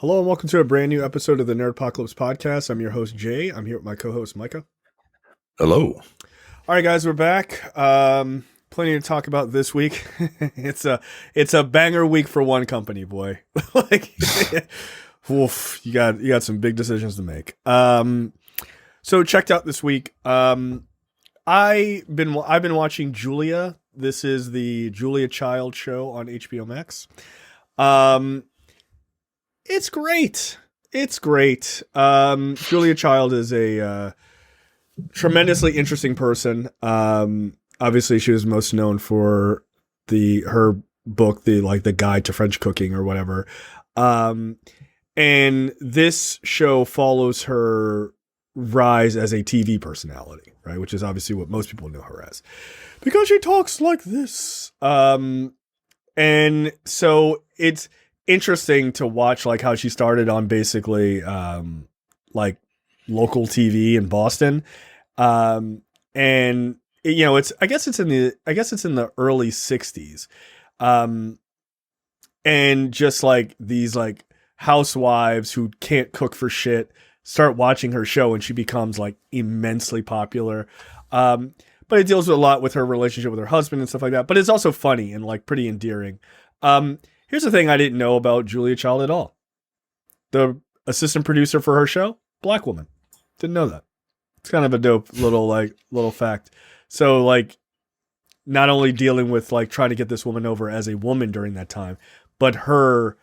Hello and welcome to a brand new episode of the Nerdpocalypse Podcast. I'm your host, Jay. I'm here with my co-host, Micah. Hello. All right, guys, we're back. Plenty to talk about this week. It's a banger week for one company, boy. Oof, you got some big decisions to make. So checked out this week. I've been watching Julia. This is the Julia Child show on HBO Max. It's great. Julia Child is a tremendously interesting person. Obviously, she was most known for her book, the Guide to French Cooking or whatever. And this show follows her rise as a TV personality, right? Which is obviously what most people know her as, because she talks like this. And so it's interesting to watch like how she started on basically like local TV in Boston. And I guess it's in the early 60s. And just like these like housewives who can't cook for shit start watching her show, and she becomes like immensely popular. But it deals a lot with her relationship with her husband and stuff like that. But it's also funny and like pretty endearing. Here's the thing I didn't know about Julia Child at all. The assistant producer for her show, black woman. Didn't know that. It's kind of a dope little fact. So like not only dealing with like trying to get this woman over as a woman during that time, but her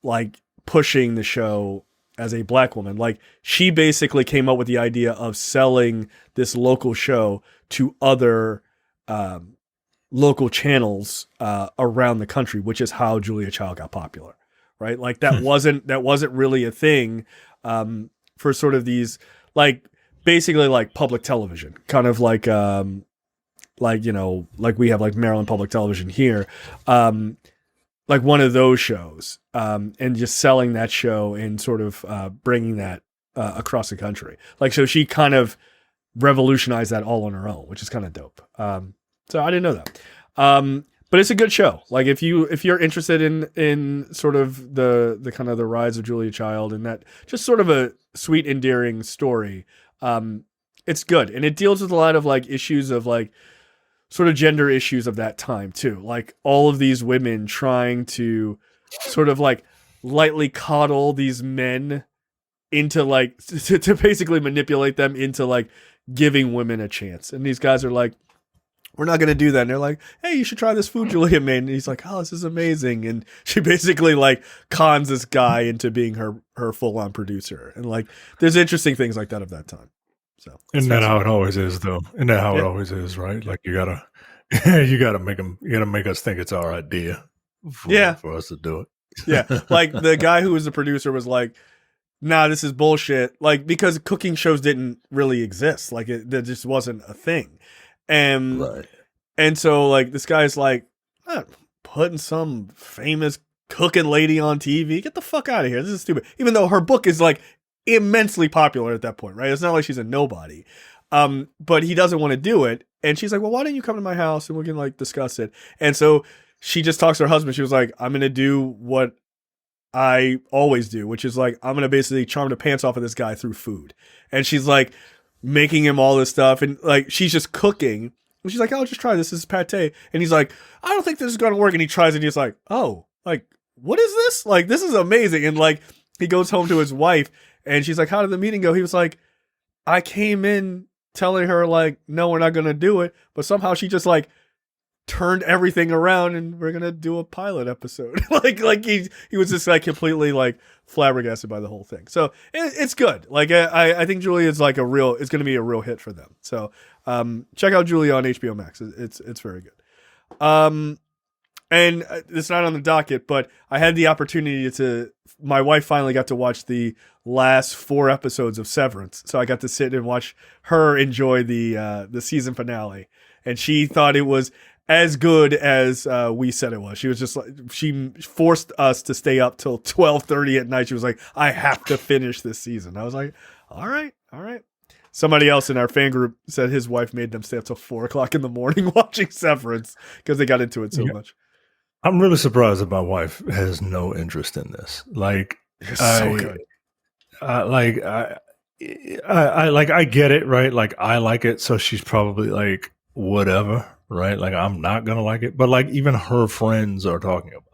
like pushing the show as a black woman. Like she basically came up with the idea of selling this local show to other local channels around the country, which is how Julia Child got popular, right? Like that wasn't really a thing for sort of these like basically like public television, kind of like we have like Maryland Public Television here, like one of those shows, and just selling that show and sort of bringing that across the country. Like so, she kind of revolutionized that all on her own, which is kind of dope. So I didn't know that. But it's a good show. Like if you're interested in sort of the kind of the rise of Julia Child and that just sort of a sweet, endearing story, it's good. And it deals with a lot of like issues of like sort of gender issues of that time too. Like all of these women trying to sort of like lightly coddle these men into like to basically manipulate them into like giving women a chance. And these guys are like, we're not going to do that. And they're like, hey, you should try this food Julia made. And he's like, oh, this is amazing. And she basically like cons this guy into being her full-on producer. And like, there's interesting things like that of that time. So isn't that how it always is though? Isn't that how it always is, right? Like you gotta make us think it's our idea for us to do it. Yeah. Like the guy who was the producer was like, nah, this is bullshit. Like, because cooking shows didn't really exist. Like there just wasn't a thing. And so like this guy's like, putting some famous cooking lady on TV. Get the fuck out of here. This is stupid. Even though her book is like immensely popular at that point, right? It's not like she's a nobody. But he doesn't want to do it. And she's like, well, why don't you come to my house and we can like discuss it? And so she just talks to her husband. She was like, I'm going to do what I always do, which is like, I'm going to basically charm the pants off of this guy through food. And she's like, making him all this stuff, and like she's just cooking, and she's like, "I'll just try this. This is pate," and he's like, "I don't think this is gonna work," and he tries it, and he's like, "Oh, like what is this? Like this is amazing!" And like he goes home to his wife, and she's like, "How did the meeting go?" He was like, "I came in telling her like, no, we're not gonna do it, but somehow she just like turned everything around, and we're gonna do a pilot episode." like he was just like completely like flabbergasted by the whole thing. So it's good. Like I think Julia is like it's going to be a real hit for them. So check out Julia on HBO Max. It's very good. And it's not on the docket, but I had the opportunity my wife finally got to watch the last 4 episodes of Severance. So I got to sit and watch her enjoy the season finale, and she thought it was as good as we said it was. She was just like, she forced us to stay up till 12:30 at night. She was like, I have to finish this season. I was like, all right. Somebody else in our fan group said his wife made them stay up till 4:00 in the morning watching Severance because they got into it so much. I'm really surprised that my wife has no interest in this. Like, It's so good. I get it, right? Like I like it, so she's probably like whatever, right? Like I'm not gonna like it, but like even her friends are talking about it.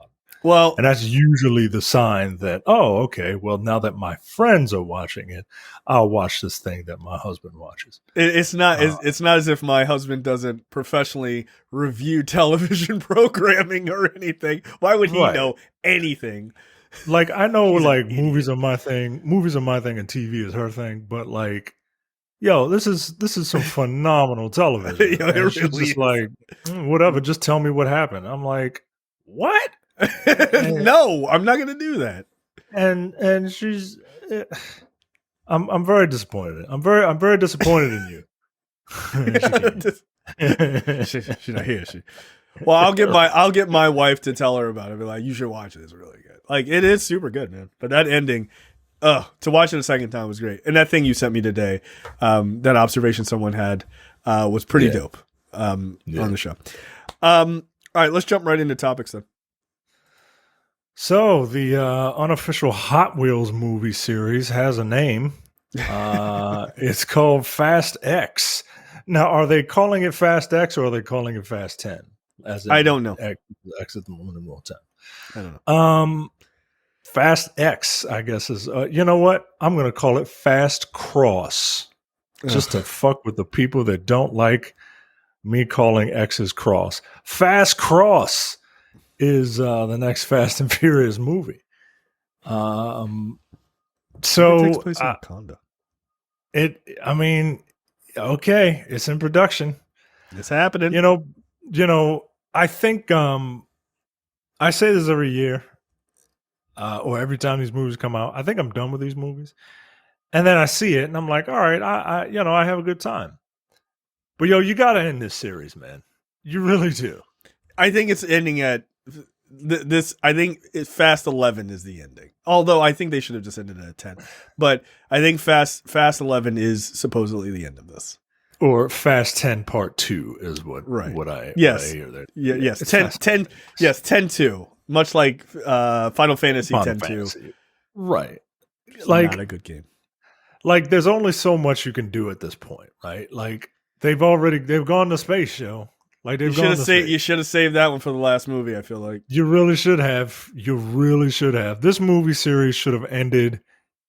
Well, and that's usually the sign that, oh, okay, well now that my friends are watching it, I'll watch this thing that my husband watches. It's not as if my husband doesn't professionally review television programming or anything. Why would he know anything? Like I know, like movies are my thing, and TV is her thing. But like, yo, this is some phenomenal television. Yo, and she's really just like, whatever. Just tell me what happened. I'm like, what? No, I'm not gonna do that. And she's, I'm very disappointed. I'm very disappointed in you. She's not here. Well, I'll get my wife to tell her about it. Be like, you should watch it. It's really good. Like it is super good, man. But that ending, to watch it a second time was great. And that thing you sent me today, that observation someone had, was pretty dope. On the show. All right, let's jump right into topics then. So the unofficial Hot Wheels movie series has a name. It's called Fast X. Now, are they calling it Fast X or are they calling it Fast 10? I don't know. X at the moment in real time. I don't know. Fast X, I guess is. You know what? I'm going to call it Fast Cross, just to fuck with the people that don't like me calling X's Cross. Fast Cross is the next Fast and Furious movie. So it takes place in Wakanda. I mean, okay, it's in production. It's happening. You know. I think I say this every year, or every time these movies come out. I think I'm done with these movies, and then I see it, and I'm like, all right, I have a good time. But you got to end this series, man. You really do. I think it's ending at this. I think Fast 11 is the ending. Although I think they should have just ended at 10. But I think Fast 11 is supposedly the end of this. Or Fast 10 Part 2 is what I hear there. Yeah, yes. 10 yes, 10-2. Much like Final Fantasy 10-2. Right. It's like not a good game. Like there's only so much you can do at this point, right? Like they've gone to space, yo. Like you should have saved that one for the last movie, I feel like. You really should have. This movie series should have ended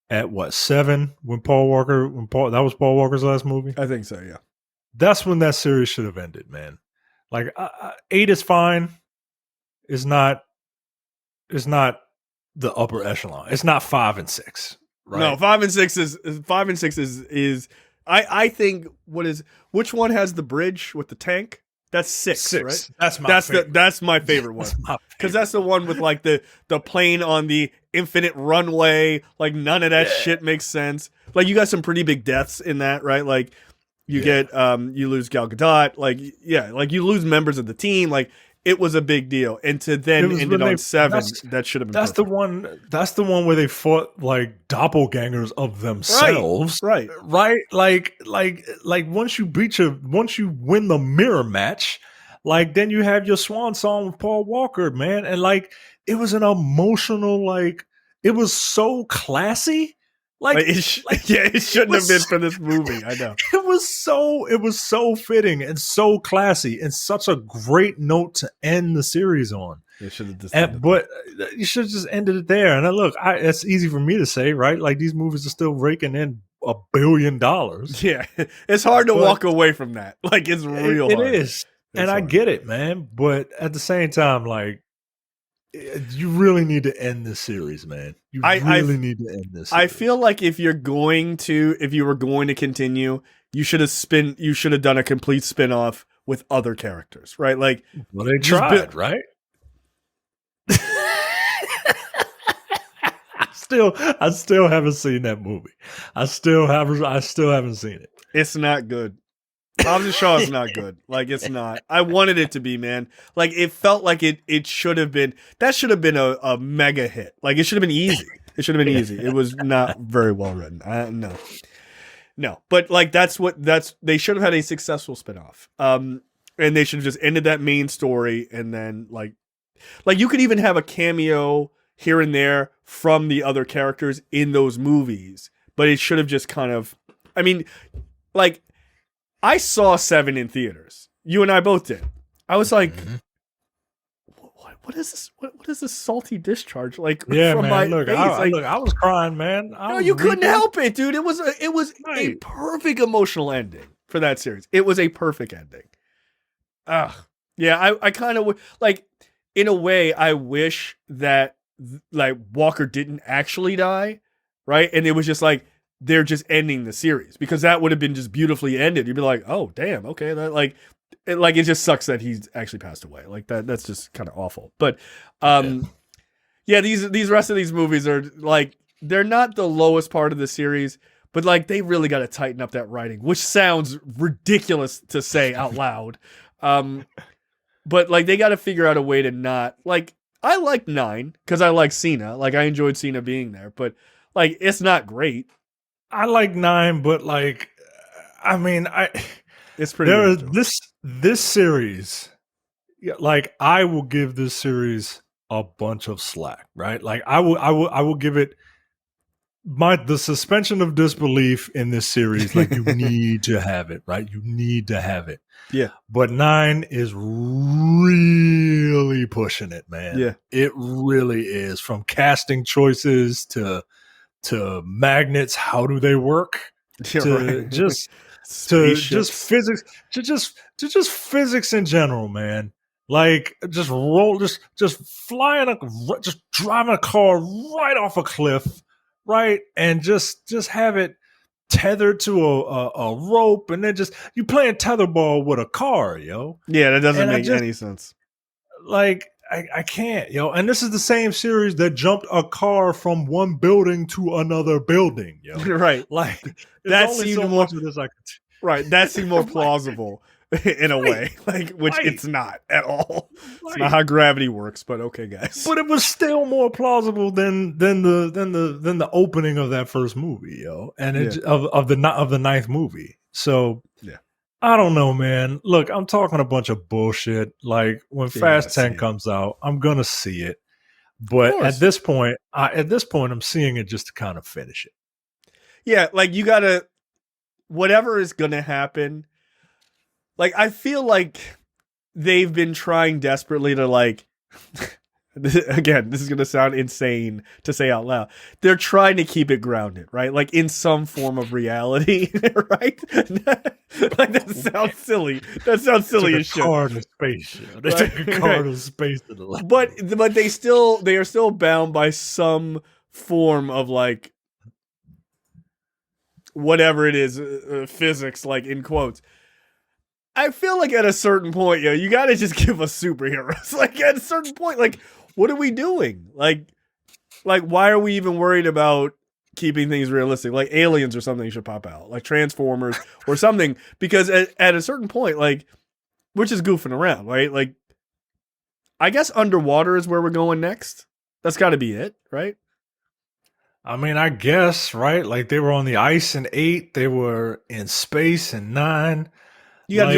at what, 7 when that was Paul Walker's last movie? I think so, yeah. That's when that series should have ended, man. Like 8 is fine. It's not the upper echelon. It's not 5 and 6. Right? No, 5 and 6 is I think which one has the bridge with the tank? That's 6, right? That's my favorite one. Because that's the one with like the plane on the infinite runway. Like none of that shit makes sense. Like you got some pretty big deaths in that, right? Like you get you lose Gal Gadot. Like like you lose members of the team. Like it was a big deal. And to then end it on 7, that should have been That's perfect. That's the one where they fought like doppelgangers of themselves. Right. Like once you win the mirror match, like then you have your swan song with Paul Walker, man. And like it was an emotional, like it was so classy. It shouldn't have been for this movie. I know. It was so fitting and so classy and such a great note to end the series on. You should have just you should have just ended it there. And look, it's easy for me to say, right? Like these movies are still raking in $1 billion. Yeah, it's hard to walk away from that. Like it's real. It is, and I get it, man. But at the same time, like you really need to end this series, man. You really need to end this series. I feel like if you were going to continue, you should have done a complete spin-off with other characters, right? Like they tried, right? I still haven't seen that movie. I still haven't seen it. It's not good. Hobbs & Shaw is not good. Like it's not. I wanted it to be, man. Like it felt like it should have been. That should have been a mega hit. Like it should have been easy. It should have been easy. It was not very well written. No. But like they should have had a successful spinoff. And they should have just ended that main story and then like you could even have a cameo here and there from the other characters in those movies, but it should have just kind of, I mean, like, I saw 7 in theaters. You and I both did. I was like, what is this? What is this salty discharge like from man, my look, face? I was crying, man. No, you couldn't help it, dude. It was a perfect emotional ending for that series. It was a perfect ending. Ugh. Yeah, I kind of like, in a way, I wish that like Walker didn't actually die, right? And it was just like they're just ending the series, because that would have been just beautifully ended. You'd be like, oh damn, okay, that it just sucks that he's actually passed away. Like that's just kind of awful. But yeah, these rest of these movies are like, they're not the lowest part of the series, but like they really got to tighten up that writing, which sounds ridiculous to say out loud. But like they got to figure out a way to not, like, I like 9 because I like Cena. Like I enjoyed Cena being there, but like it's not great. I like 9, but like, I mean, it's pretty. There is this series. Like I will give this series a bunch of slack, right? Like I will give it the suspension of disbelief in this series. Like you need to have it, right? You need to have it. Yeah. But 9 is really pushing it, man. Yeah. It really is, from casting choices to magnets. How do they work? To just physics, to just physics in general, man. Like just flying just driving a car right off a cliff, right? And just have it tethered to a rope, and then just you playing tetherball with a car, yo. Yeah, that doesn't make any sense. Like I can't, yo. And this is the same series that jumped a car from one building to another building, yo. Right. Like that seemed so more much of this I could. Right, that seemed more plausible in a way, like, which it's not at all. It's not how gravity works, but okay, guys. But it was still more plausible than the opening of that first movie, yo, and of the 9th movie. So yeah, I don't know, man. Look, I'm talking a bunch of bullshit. Like when Fast 10 comes out, I'm gonna see it, but at this point, I'm seeing it just to kind of finish it. Yeah, like you gotta. Whatever is going to happen, like, I feel like they've been trying desperately to, like, again, this is going to sound insane to say out loud. They're trying to keep it grounded, right? Like, in some form of reality, right? Like, that sounds silly. That sounds silly as shit. Car to space. They took a car to space. But they are still bound by some form of, like, whatever it is, physics, like in quotes. I feel like at a certain point, you got to just give us superheroes. Like at a certain point, like, what are we doing? Like why are we even worried about keeping things realistic? Like aliens or something should pop out, like Transformers or something. Because at a certain point, like, we're just goofing around, right? Like, I guess underwater is where we're going next. That's got to be it, right? I mean, I guess, right? Like they were on the ice in 8, they were in space in 9. You got to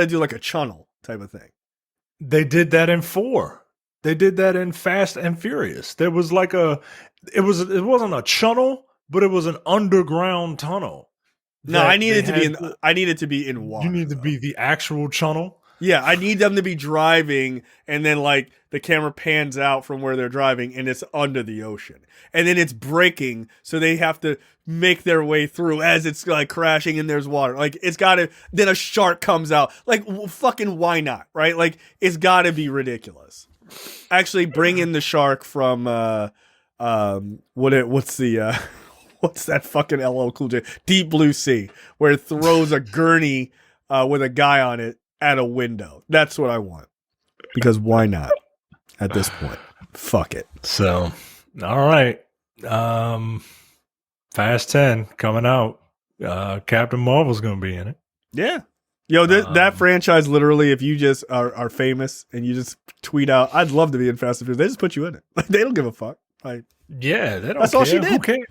do like a channel type of thing. They did that in 4. They did that in Fast and Furious. There was like it wasn't a channel, but it was an underground tunnel. No, I needed to be in water. You need to be the actual channel. Yeah, I need them to be driving, and then like the camera pans out from where they're driving, and it's under the ocean, and then it's breaking, so they have to make their way through as it's like crashing, and there's water. Like it's got to. Then a shark comes out. Like fucking why not? Right? Like it's got to be ridiculous. Actually, bring in the shark from what's that fucking LL Cool J, Deep Blue Sea, where it throws a gurney with a guy on it at a window. That's what I want. Because why not? At this point. Fuck it. So, all right. Fast 10 coming out. Captain Marvel's going to be in it. Yeah. Yo, that franchise, literally, if you just are famous and you just tweet out, I'd love to be in Fast and Furious, they just put you in it. Like, they don't give a fuck. Like, yeah, they don't that's care. all she did. Who cares?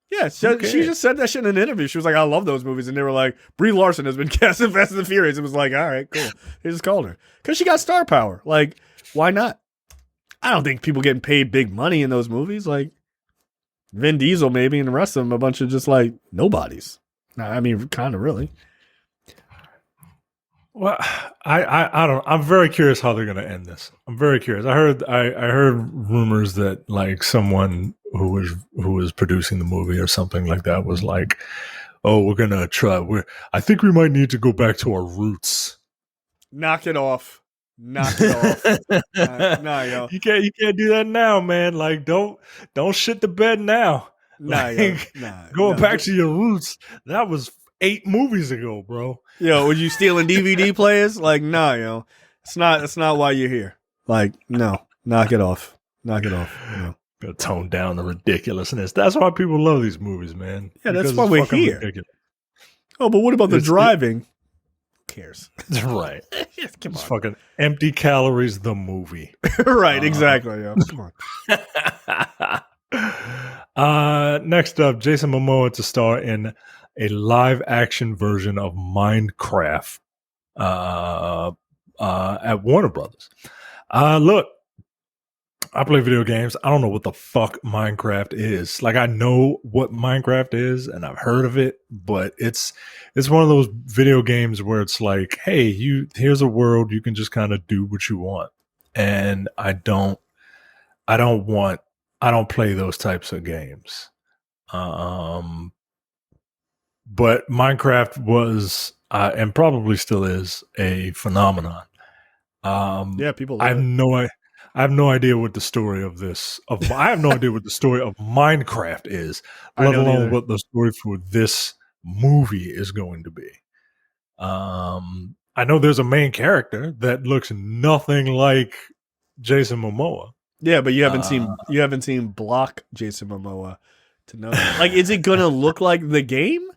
Yeah, she just said that shit in an interview. She was like, I love those movies. And they were like, Brie Larson has been cast in Fast and the Furious. It was like, all right, cool. They just called her. Because she got star power. Like, why not? I don't think people getting paid big money in those movies. Like Vin Diesel, maybe, and the rest of them, a bunch of just like nobodies. I mean, kind of really. Well, I don't. I'm very curious how they're going to end this. I'm very curious. I heard rumors that like someone who was producing the movie or something like that was like, "Oh, we're gonna try. I think we might need to go back to our roots." Knock it off. Knock it off. Nah, yo. You can't do that now, man. Like, don't shit the bed now. Nah, like, going back to your roots. That was 8 movies ago, bro. Yo, was you stealing DVD players? Like, nah, yo. It's not why you're here. Like, no. Knock it off. Knock it off. No. Gotta tone down the ridiculousness. That's why people love these movies, man. Yeah, that's why we're here. Ridiculous. Oh, but what about the driving? Who cares? Right. Come on. It's fucking Empty Calories, the movie. Right, exactly. Yo. Come on. Next up, Jason Momoa to star in a live-action version of Minecraft at Warner Brothers. Look, I play video games. I don't know what the fuck Minecraft is. Like, I know what Minecraft is, and I've heard of it, but it's one of those video games where it's like, hey, here's a world, you can just kind of do what you want. And I don't play those types of games. But Minecraft was, and probably still is, a phenomenon. Yeah, people love I have no idea what the story of this. I have no idea what the story of Minecraft is, let alone what the story for this movie is going to be. I know there's a main character that looks nothing like Jason Momoa. Yeah, but you haven't seen Block Jason Momoa to know. Like, is it gonna look like the game?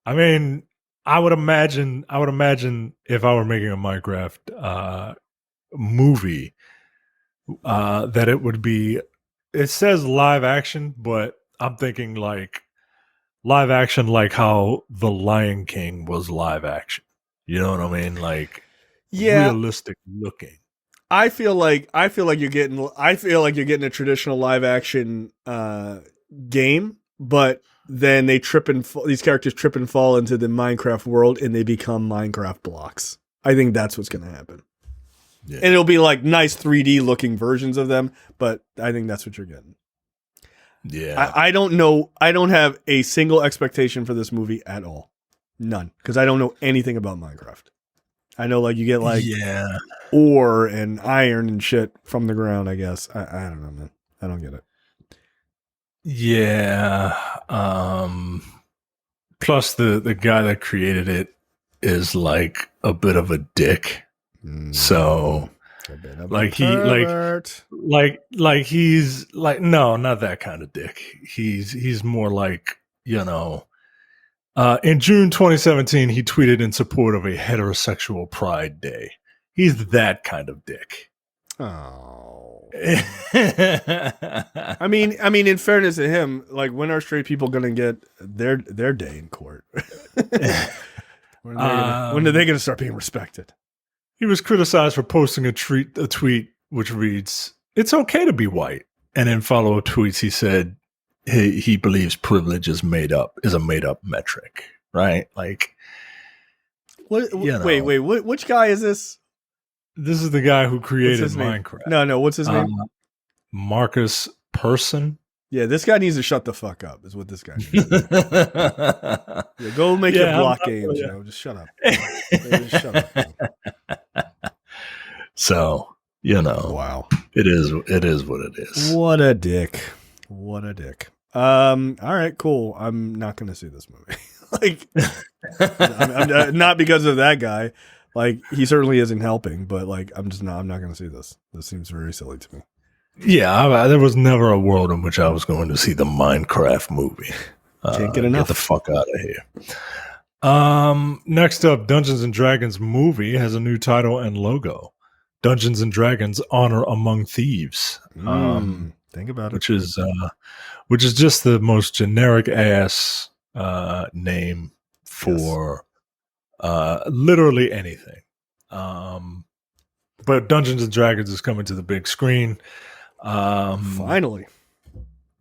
I mean, I would imagine if I were making a Minecraft movie, that it would be. It says live action, but I'm thinking like live action, like how The Lion King was live action. You know what I mean? Like, realistic looking. I feel like you're getting a traditional live action game, but then they these characters trip and fall into the Minecraft world and they become Minecraft blocks. I think that's what's going to happen. Yeah. And it'll be like nice 3D looking versions of them, but I think that's what you're getting. Yeah. I don't know. I don't have a single expectation for this movie at all. None. Because I don't know anything about Minecraft. I know like you get like ore and iron and shit from the ground, I guess. I don't know, man. I don't get it. Yeah. Plus the guy that created it is like a bit of a dick. So like he's like, no, not that kind of dick. He's more like, you know, in June 2017, he tweeted in support of a heterosexual pride day. He's that kind of dick. Oh. I mean, in fairness to him, like, when are straight people going to get their day in court? When are they going to start being respected? He was criticized for posting a tweet which reads, "It's okay to be white." And in follow-up tweets, he said he believes privilege is a made-up metric, right? Like, what? Wait, which guy is this? This is the guy who created Minecraft. No, what's his name? Marcus Persson. Yeah, this guy needs to shut the fuck up, is what this guy needs. Yeah, go make your block games, just shut up. Just shut up. So, wow. It is what it is. What a dick. All right, cool. I'm not going to see this movie. Like, I'm not because of that guy. Like, he certainly isn't helping, but like, I'm not going to see this. This seems very silly to me. Yeah, there was never a world in which I was going to see the Minecraft movie. Can't get enough. Get the fuck out of here. Next up, Dungeons and Dragons movie has a new title and logo. Dungeons and Dragons: Honor Among Thieves. Think about it. Which is just the most generic ass name for literally anything. but Dungeons and Dragons is coming to the big screen. Finally.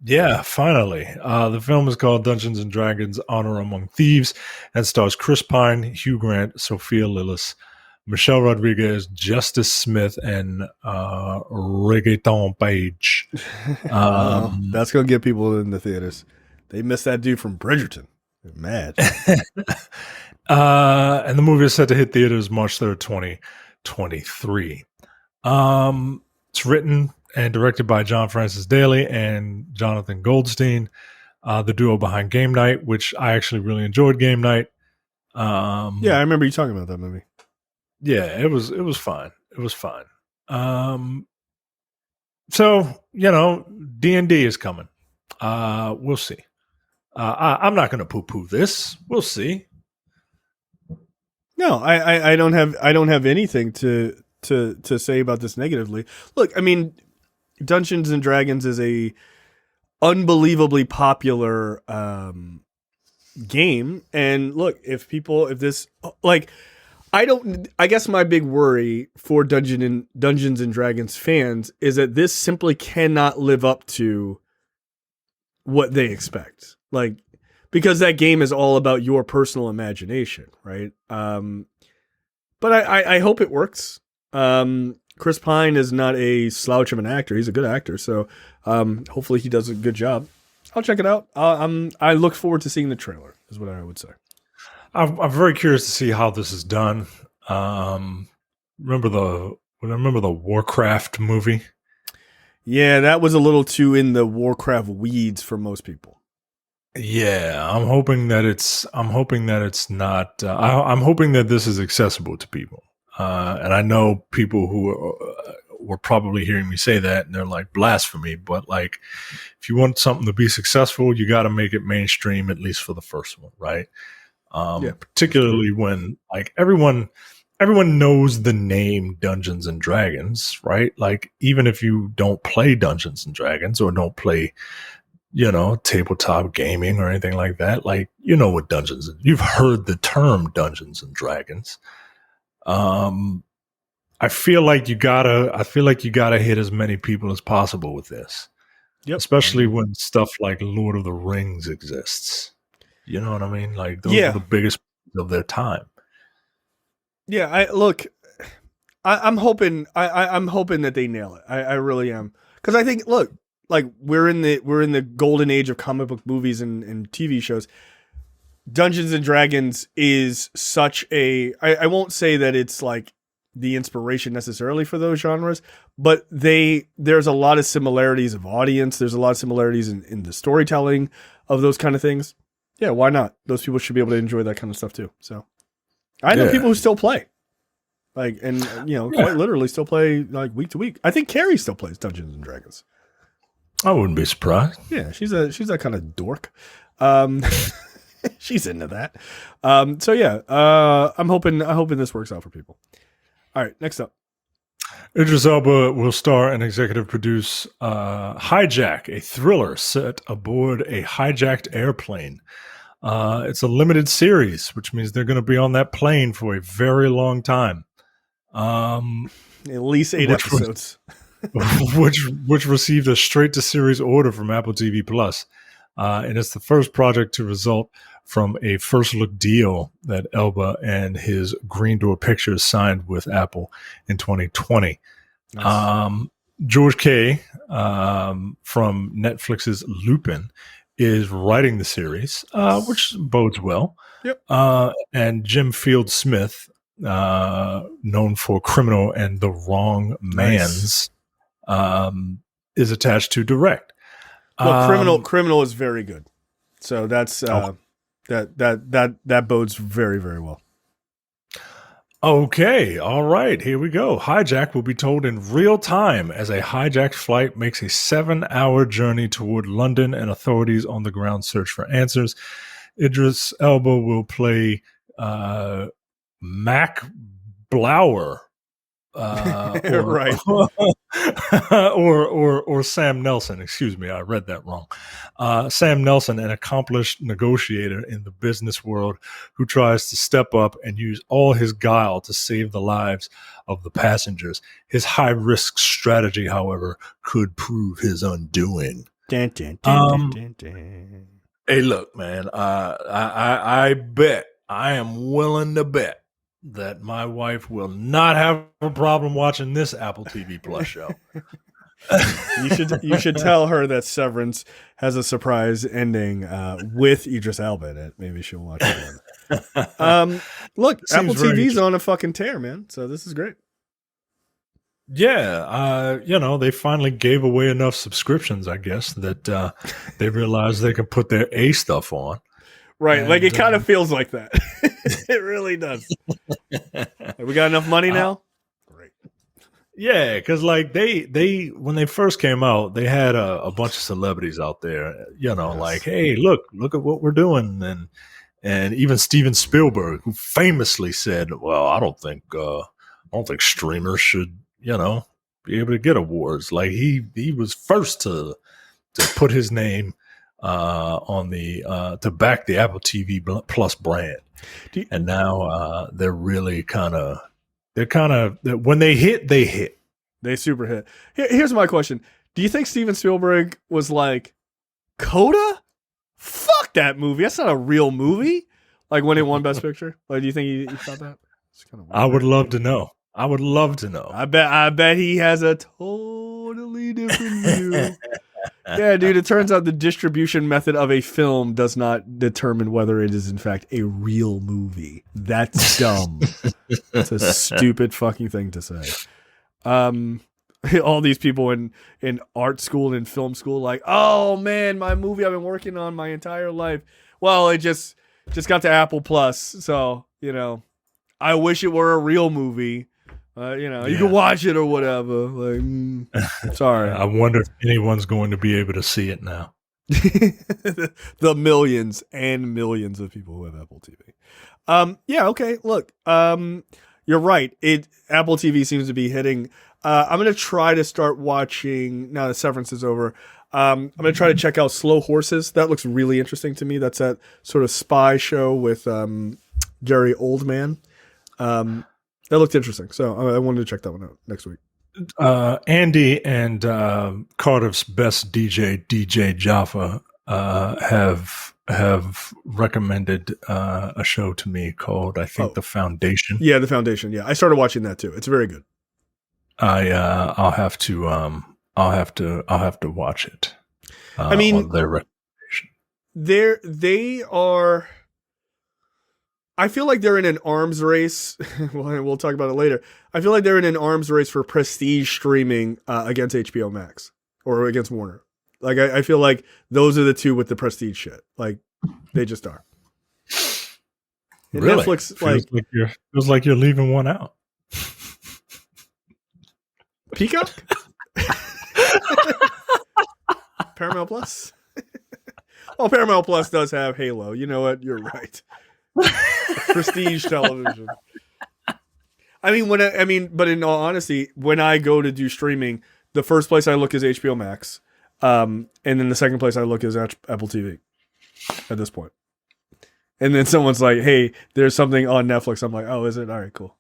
Yeah, finally. The film is called Dungeons and Dragons: Honor Among Thieves and stars Chris Pine, Hugh Grant, Sophia Lillis, Michelle Rodriguez, Justice Smith, and Reggaeton Page. That's going to get people in the theaters. They missed that dude from Bridgerton. They're mad. And the movie is set to hit theaters March 3rd, 2023. It's written and directed by John Francis Daly and Jonathan Goldstein, the duo behind Game Night, which I actually really enjoyed. Game Night. Yeah, I remember you talking about that movie. Yeah, it was fine. It was fine. So, D&D is coming. We'll see. I'm not going to poo-poo this. We'll see. No, I don't have anything to say about this negatively. Look, I mean, Dungeons and Dragons is a unbelievably popular game, and look, if this I guess my big worry for Dungeons and Dragons fans is that this simply cannot live up to what they expect. Like, because that game is all about your personal imagination, right? But I hope it works. Chris Pine is not a slouch of an actor. He's a good actor. So hopefully he does a good job. I'll check it out. I look forward to seeing the trailer, is what I would say. I'm very curious to see how this is done. Remember the Warcraft movie? Yeah, that was a little too in the Warcraft weeds for most people. Yeah, I'm hoping that it's not. I'm hoping that this is accessible to people. And I know people who were probably hearing me say that, and they're like, blasphemy. But like, if you want something to be successful, you got to make it mainstream, at least for the first one, right? Particularly when like everyone knows the name Dungeons and Dragons, right? Like, even if you don't play Dungeons and Dragons or don't play, tabletop gaming or anything like that, like, what you've heard the term Dungeons and Dragons. I feel like you gotta hit as many people as possible with this. Yep. Especially when stuff like Lord of the Rings exists. You know what I mean? Like, those are the biggest of their time. Yeah, I'm hoping that they nail it. I really am. Because I think, look, like, we're in the golden age of comic book movies and TV shows. Dungeons and Dragons is such a, I won't say that it's like the inspiration necessarily for those genres, but there's a lot of similarities of audience. There's a lot of similarities in the storytelling of those kind of things. Yeah, why not? Those people should be able to enjoy that kind of stuff too. So I know people who still play, like, and quite literally still play like week to week. I think Carrie still plays Dungeons and Dragons. I wouldn't be surprised. Yeah, she's that kind of dork. She's into that. So yeah, I'm hoping this works out for people. All right, next up. Idris Elba will star and executive produce Hijack, a thriller set aboard a hijacked airplane. It's a limited series, which means they're going to be on that plane for a very long time. At least 8 episodes. which received a straight-to-series order from AppleTV Plus. And it's the first project to result from a first-look deal that Elba and his Green Door Pictures signed with Apple in 2020. Nice. George Kay from Netflix's Lupin is writing the series, which bodes well. Yep. And Jim Field Smith, known for Criminal and The Wrong Mans, is attached to direct. Well, Criminal is very good, so that's that bodes very, very well. Okay, all right, here we go. Hijack will be told in real time as a hijacked flight makes a 7-hour journey toward London and authorities on the ground search for answers. Idris Elba will play Mac Blower, Right. or Sam Nelson. Excuse me, I read that wrong. Sam Nelson, an accomplished negotiator in the business world, who tries to step up and use all his guile to save the lives of the passengers. His high-risk strategy, however, could prove his undoing. Dun, dun, dun, dun, dun. Hey, look, man. I bet, I am willing to bet that my wife will not have a problem watching this Apple TV Plus show. You should tell her that Severance has a surprise ending with Idris Elba in it. Maybe she'll watch it. Look, Apple TV's on a fucking tear, man. So this is great. Yeah, they finally gave away enough subscriptions, I guess, that they realized they can put their A stuff on. Right, and, like it kind of feels like that. It really does. We got enough money now? Great. Yeah, because like they when they first came out, they had a bunch of celebrities out there, yes. Like, hey, look at what we're doing, and even Steven Spielberg, who famously said, "Well, I don't think streamers should, be able to get awards." Like he was first to put his name on the to back the Apple TV Plus brand, and now they're really kind of when they hit, they super hit. Here's my question: do you think Steven Spielberg was like, Coda? Fuck that movie. That's not a real movie. Like when it won Best Picture. Like, do you think he thought that? It's kind of weird. I would love to know. I bet he has a totally different view. Yeah, dude, it turns out the distribution method of a film does not determine whether it is in fact a real movie. That's dumb. It's a stupid fucking thing to say. All these people in art school and film school like, oh man, my movie I've been working on my entire life. Well, it just got to Apple Plus, so, I wish it were a real movie. You can watch it or whatever. Like, sorry. I wonder if anyone's going to be able to see it now. The millions and millions of people who have Apple TV. Yeah, okay. Look, you're right. Apple TV seems to be hitting. I'm going to try to start watching, now that Severance is over, I'm going to try to check out Slow Horses. That looks really interesting to me. That's that sort of spy show with Gary Oldman. That looked interesting, so I wanted to check that one out next week. Andy and Cardiff's best DJ Jaffa, have recommended a show to me called, I think, The Foundation. Yeah, The Foundation. Yeah, I started watching that too. It's very good. I'll have to watch it. I mean, on their recommendation. They are. I feel like they're in an arms race. Well, we'll talk about it later. I feel like they're in an arms race for prestige streaming against HBO Max or against Warner. Like, I feel like those are the two with the prestige shit. Like, they just are. Really? Netflix, feels like you're leaving one out. Peacock? Paramount Plus? Oh, Paramount Plus does have Halo. You know what? You're right. Prestige television. But in all honesty, when I go to do streaming, the first place I look is HBO Max, and then the second place I look is Apple TV. At this point, and then someone's like, "Hey, there's something on Netflix." I'm like, "Oh, is it? All right, cool."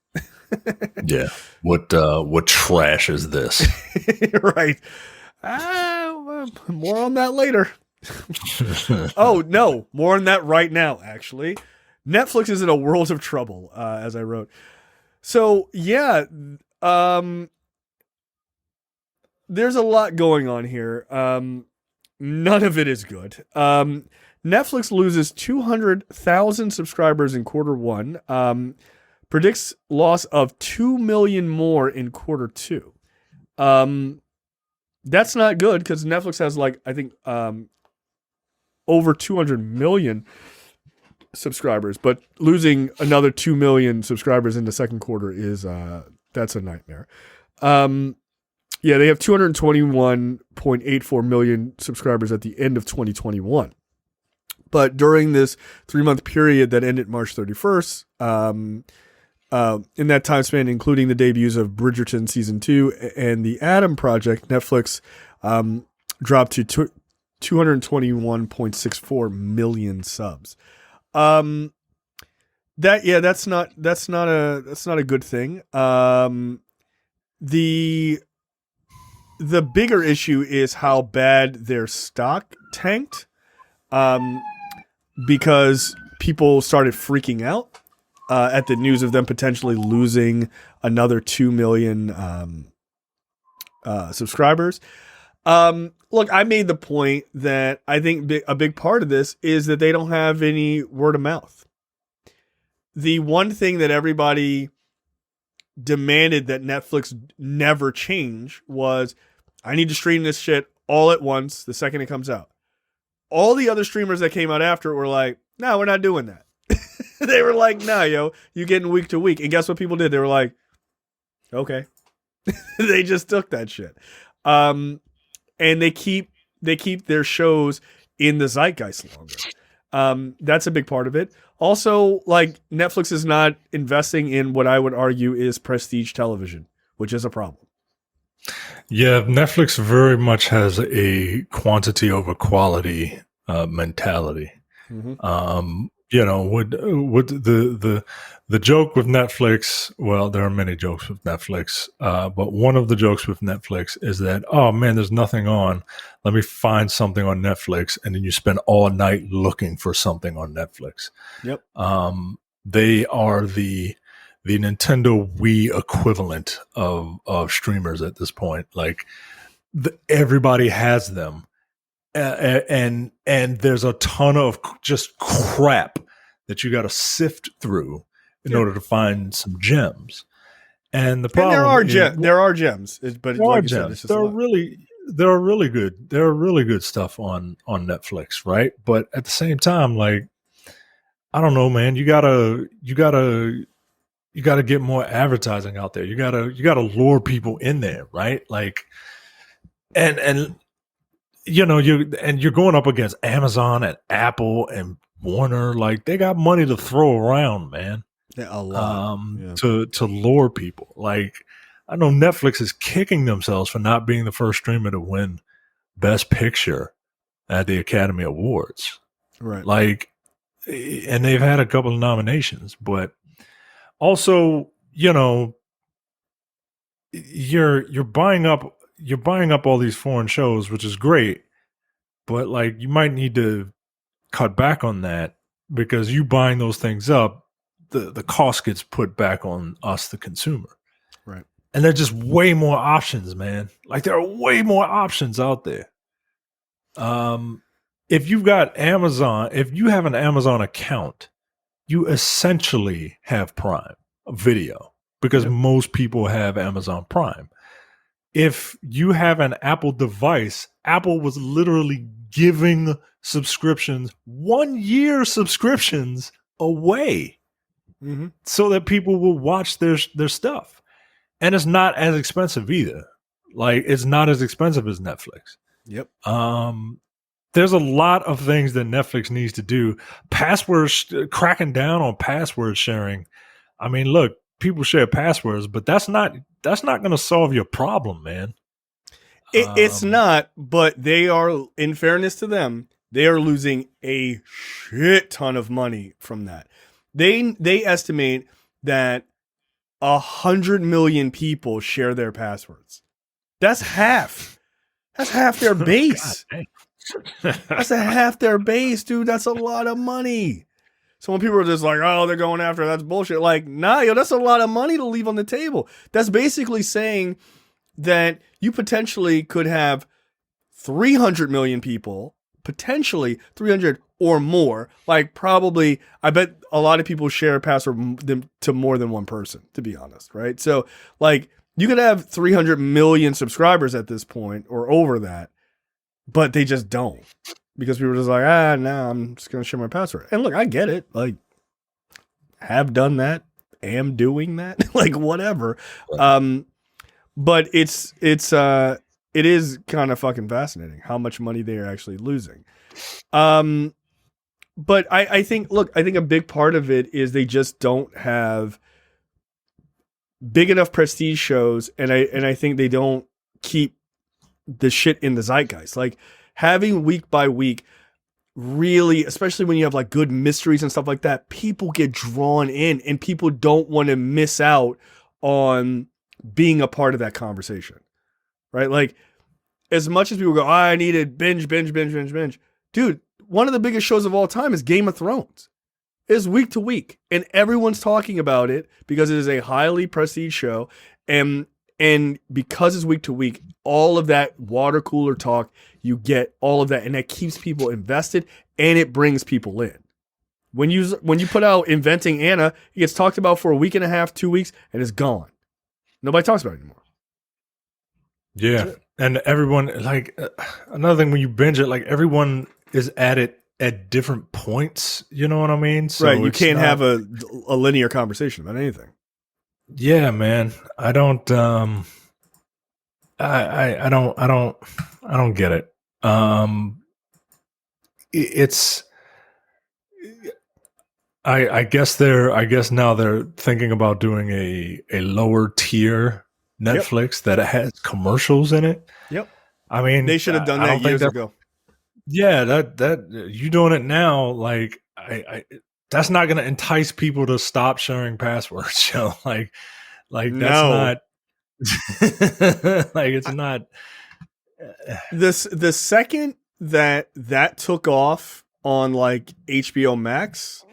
Yeah. What trash is this? Right. More on that later. Oh no, more on that right now. Actually. Netflix is in a world of trouble, as I wrote. So, yeah, there's a lot going on here. None of it is good. Netflix loses 200,000 subscribers in quarter one, predicts loss of 2 million more in quarter two. That's not good because Netflix has, I think, over 200 million subscribers, but losing another 2 million subscribers in the second quarter is that's a nightmare. They have 221.84 million subscribers at the end of 2021, but during this 3-month period that ended March 31st, In that time span, including the debuts of Bridgerton Season 2 and The Adam Project, Netflix dropped to 221.64 million subs. That's not a good thing. The bigger issue is how bad their stock tanked, because people started freaking out at the news of them potentially losing another 2 million subscribers. Look, I made the point that I think a big part of this is that they don't have any word of mouth. The one thing that everybody demanded that Netflix never change was, I need to stream this shit all at once the second it comes out. All the other streamers that came out after it were like, no, we're not doing that. They were like, nah, yo, you're getting week to week. And guess what people did? They were like, okay. They just took that shit. And they keep their shows in the zeitgeist longer. That's a big part of it. Also, like, Netflix is not investing in what I would argue is prestige television, which is a problem. Yeah, Netflix very much has a quantity over quality mentality. Mm-hmm. With the joke with Netflix, well, there are many jokes with Netflix, but one of the jokes with Netflix is that, oh man, there's nothing on. Let me find something on Netflix, and then you spend all night looking for something on Netflix. Yep. They are the Nintendo Wii equivalent of streamers at this point. Like, everybody has them. And there's a ton of just crap that you got to sift through in order to find some gems. And the problem, there are gems, but like you said, it's just there are really good stuff on Netflix, right? But at the same time, like, I don't know, man, you gotta get more advertising out there. You gotta lure people in there, right? Like, and you're going up against Amazon and Apple and Warner. Like, they got money to throw around, man. Yeah, a lot. To lure people. Like, I know Netflix is kicking themselves for not being the first streamer to win Best Picture at the Academy Awards. Right. Like, and they've had a couple of nominations, but also, you're buying up all these foreign shows, which is great, but like, you might need to cut back on that, because you buying those things up, the cost gets put back on us, the consumer. Right. And there's just way more options, man. Like, there are way more options out there. If you've got Amazon, if you have an Amazon account, you essentially have Prime Video, because most people have Amazon Prime. If you have an Apple device, Apple was literally giving subscriptions, 1 year subscriptions away, so that people will watch their stuff. And it's not as expensive either. Like, it's not as expensive as Netflix. Yep. There's a lot of things that Netflix needs to do. Cracking down on password sharing. I mean, look, people share passwords, but that's not going to solve your problem, man. It's not, but they are, in fairness to them, they are losing a shit ton of money from that. They estimate that 100 million people share their passwords. That's half. That's half their base. That's half their base, dude. That's a lot of money. So when people are just like, oh, they're going after it, that's bullshit. Like, nah, yo, that's a lot of money to leave on the table. That's basically saying that you potentially could have 300 million people, potentially 300 or more. Like, probably, I bet a lot of people share a password to more than one person, to be honest, right? So, like, you could have 300 million subscribers at this point or over that, but they just don't. Because people are just like, I'm just going to share my password. And look, I get it. Like, have done that, am doing that, like, whatever. Right. But it is kind of fucking fascinating how much money they are actually losing. But I think a big part of it is they just don't have big enough prestige shows, and I think they don't keep the shit in the zeitgeist. Like having week by week, really, especially when you have like good mysteries and stuff like that, people get drawn in, and people don't want to miss out on being a part of that conversation, right? Like as much as people go, I needed binge. Dude, one of the biggest shows of all time is Game of Thrones. It's week to week, and everyone's talking about it because it is a highly prestige show, and because it's week to week, all of that water cooler talk, you get all of that, and that keeps people invested, and it brings people in. When you put out Inventing Anna, it gets talked about for a week and a half, 2 weeks, and it's gone. Nobody talks about it anymore. Yeah, and everyone, like, another thing when you binge it, like, everyone is at it at different points, you know what I mean? So right, you can't have a linear conversation about anything. Yeah, man. I don't I don't get it. It's I guess now they're thinking about doing a lower tier Netflix that has commercials in it. Yep. I mean, they should have done that years ago. Yeah, that you doing it now, like I that's not going to entice people to stop sharing passwords. You know? Like that's not like it's not. The second that took off on like HBO Max,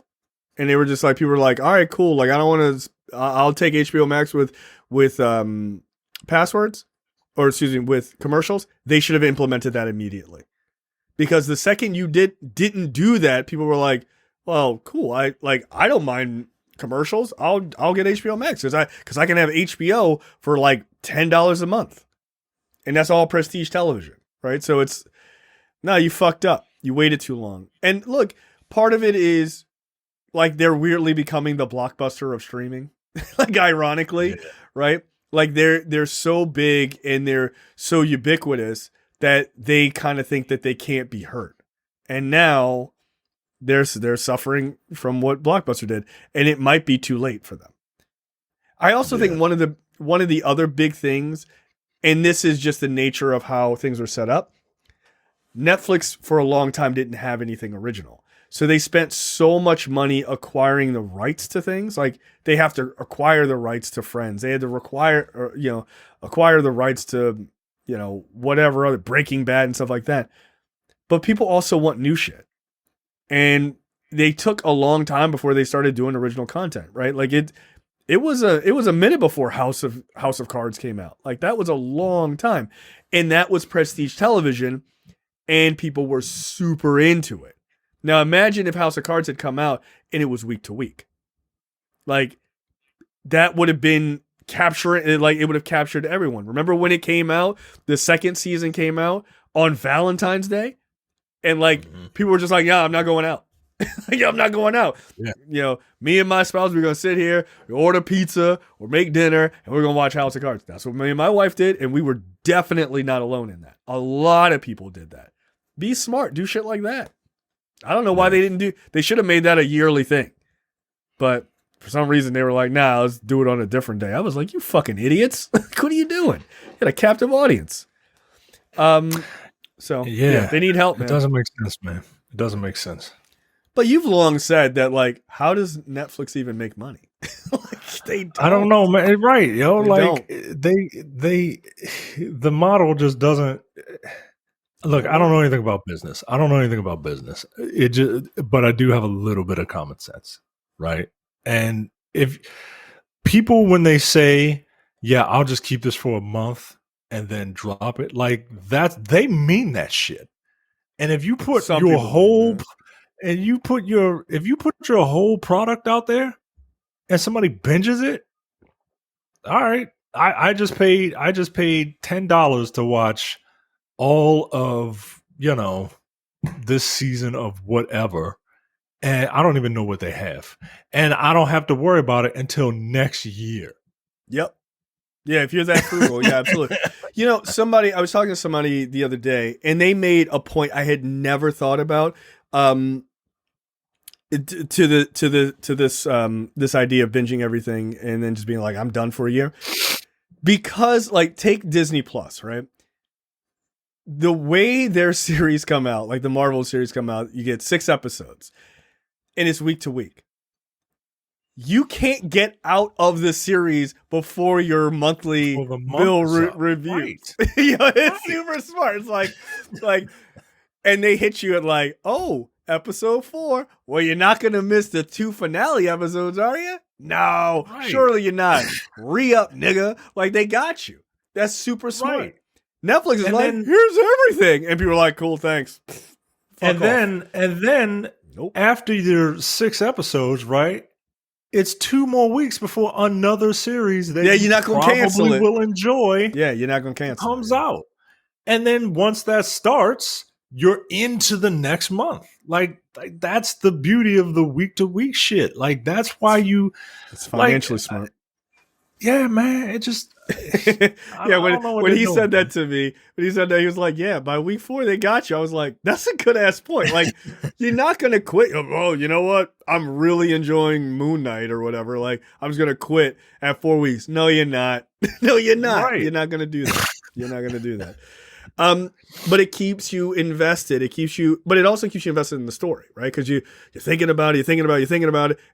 and they were just like, people were like, all right, cool. Like I don't want to. I'll take HBO Max with passwords, or excuse me, with commercials. They should have implemented that immediately. Because the second you didn't do that, people were like, "Well, cool. I don't mind commercials. I'll get HBO Max because I can have HBO for like $10 a month, and that's all prestige television, right?" So it's no, you fucked up. You waited too long. And look, part of it is like they're weirdly becoming the Blockbuster of streaming, like ironically, right? Like they're so big and they're so ubiquitous that they kind of think that they can't be hurt. And now they're suffering from what Blockbuster did, and it might be too late for them. I also think one of the other big things, and this is just the nature of how things are set up, Netflix for a long time didn't have anything original. So they spent so much money acquiring the rights to things. Like they have to acquire the rights to Friends. They had to acquire the rights to, whatever other Breaking Bad and stuff like that. But people also want new shit. And they took a long time before they started doing original content, right? Like it was a minute before House of Cards came out. Like that was a long time. And that was prestige television, and people were super into it. Now imagine if House of Cards had come out and it was week to week. Like that would have been capturing, like it would have captured everyone. Remember when it came out, the second season came out on Valentine's Day, and like people were just like, "Yeah, I'm not going out." Yeah, I'm not going out. Yeah. Me and my spouse, we're gonna sit here, we order pizza or make dinner, and we're gonna watch House of Cards. That's what me and my wife did, and we were definitely not alone in that. A lot of people did that. Be smart, do shit like that. I don't know why they didn't do. They should have made that a yearly thing, but for some reason they were like, "Nah, let's do it on a different day." I was like, "You fucking idiots! What are you doing? You got a captive audience." So yeah, they need help, man. It doesn't make sense, man. It doesn't make sense. But you've long said that, like, how does Netflix even make money? Like, they don't. I don't know, man. Right, yo, like they the model just doesn't. Look, I don't know anything about business. But I do have a little bit of common sense, right? And if people, when they say, "Yeah, I'll just keep this for a month and then drop it," like that, they mean that shit. And if you put your whole whole product out there and somebody binges it, all right. I just paid $10 to watch all of, this season of whatever, and I don't even know what they have, and I don't have to worry about it until next year. Yep. Yeah, if you're that frugal, yeah, absolutely. I was talking to somebody the other day, and they made a point I had never thought about. this idea of binging everything and then just being like, I'm done for a year. Because like take Disney Plus, right? The way their series come out, like the Marvel series come out, you get 6 episodes and it's week to week. You can't get out of the series before your monthly bill review. Right. It's super smart. It's like, and they hit you at like, oh, episode 4. Well, you're not going to miss the 2 finale episodes, are you? No, surely you're not. Re-up, nigga. Like, they got you. That's super smart. Right. Netflix is here's everything. And people are like, cool, thanks. And then nope. After your 6 episodes, right, it's 2 more weeks before another series that you're not going to cancel it. Will enjoy. Yeah, you're not going to cancel comes out. And then once that starts, you're into the next month. Like that's the beauty of the week to week shit. Like that's why it's financially smart. Yeah, man. It just when he said that to me, when he said that, he was like, yeah, by week 4 they got you. I was like, that's a good ass point. Like you're not gonna quit. Oh, you know what? I'm really enjoying Moon Knight or whatever. Like I'm just gonna quit at 4 weeks. No, you're not. No, you're not. Right. You're not gonna do that. You're not gonna do that. But it keeps you invested. But it also keeps you invested in the story, right? Because you're thinking about it, and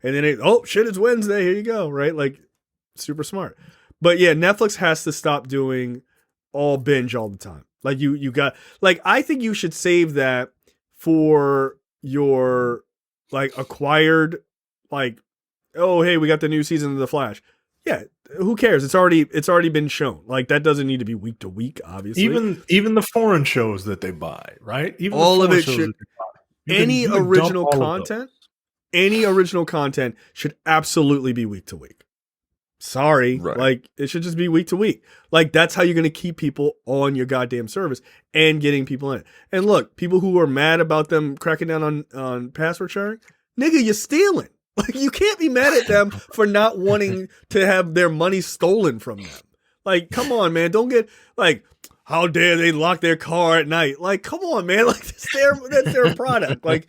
then it's Wednesday. Here you go, right? Like, super smart. But yeah, Netflix has to stop doing all binge all the time. Like you got like I think you should save that for your like acquired like, oh hey, we got the new season of The Flash. Yeah, who cares? It's already been shown. Like that doesn't need to be week to week, obviously. Even the foreign shows that they buy, right? Even all of it should. Any original content should absolutely be week to week. Sorry, right. Like it should just be week to week. Like that's how you're going to keep people on your goddamn service and getting people in. And look, people who are mad about them cracking down on password sharing, nigga, you're stealing. Like you can't be mad at them for not wanting to have their money stolen from them. Like, come on, man. Don't get like, how dare they lock their car at night? Like, come on, man. Like that's their product. Like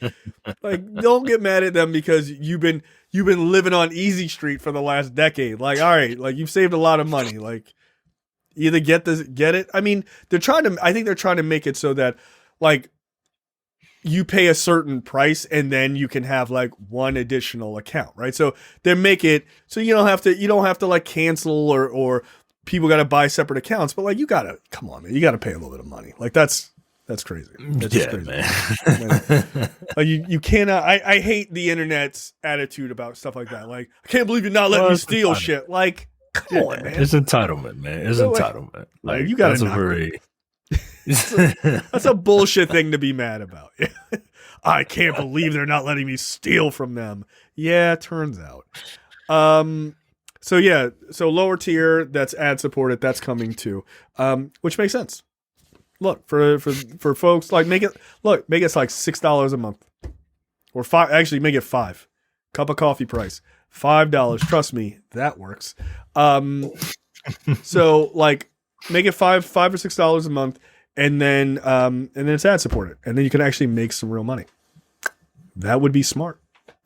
don't get mad at them because you've been living on Easy Street for the last decade. Like, all right, like you've saved a lot of money. Like either get it. I mean, I think they're trying to make it so that like you pay a certain price and then you can have like one additional account, right? So they make it so you don't have to like cancel or people got to buy separate accounts, but like come on, man, you got to pay a little bit of money. Like that's crazy. That's yeah, crazy. Man. Like you cannot. I hate the internet's attitude about stuff like that. Like I can't believe you're not letting me steal shit. Like come on, man. It's entitlement, man. It's entitlement. Like you got to that's a bullshit thing to be mad about. I can't believe they're not letting me steal from them. Yeah, turns out. So lower tier that's ad supported, that's coming too. Which makes sense. Look, for folks like make it like $6 a month. Or $5, actually make it $5. Cup of coffee price. $5. Trust me, that works. So like make it $5 or $6 a month. And then it's ad supported, and then you can actually make some real money. That would be smart.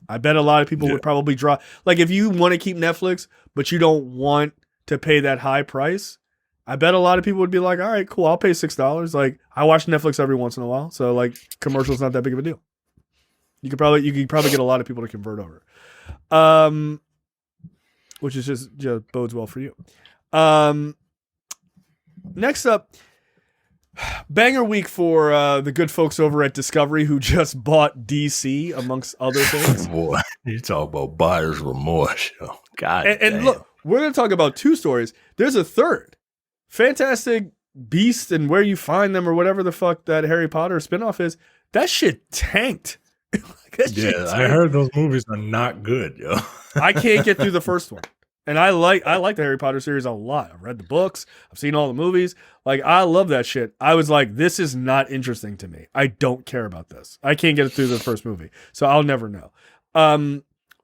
I bet a lot of people would probably draw. Like if you want to keep Netflix, but you don't want to pay that high price, I bet a lot of people would be like, all right, cool, I'll pay $6. Like I watch Netflix every once in a while, so like commercials not that big of a deal. You could probably get a lot of people to convert over, which is just bodes well for you. Next up. Banger week for the good folks over at Discovery who just bought DC, amongst other things. Boy, you talk about buyer's remorse. God and look, we're going to talk about 2 stories. There's a third. Fantastic Beasts and Where You Find Them or whatever the fuck that Harry Potter spinoff is. That shit tanked. I heard those movies are not good, yo. I can't get through the first one. And I like the Harry Potter series a lot. I've read the books. I've seen all the movies. Like, I love that shit. I was like, this is not interesting to me. I don't care about this. I can't get it through the first movie. So I'll never know.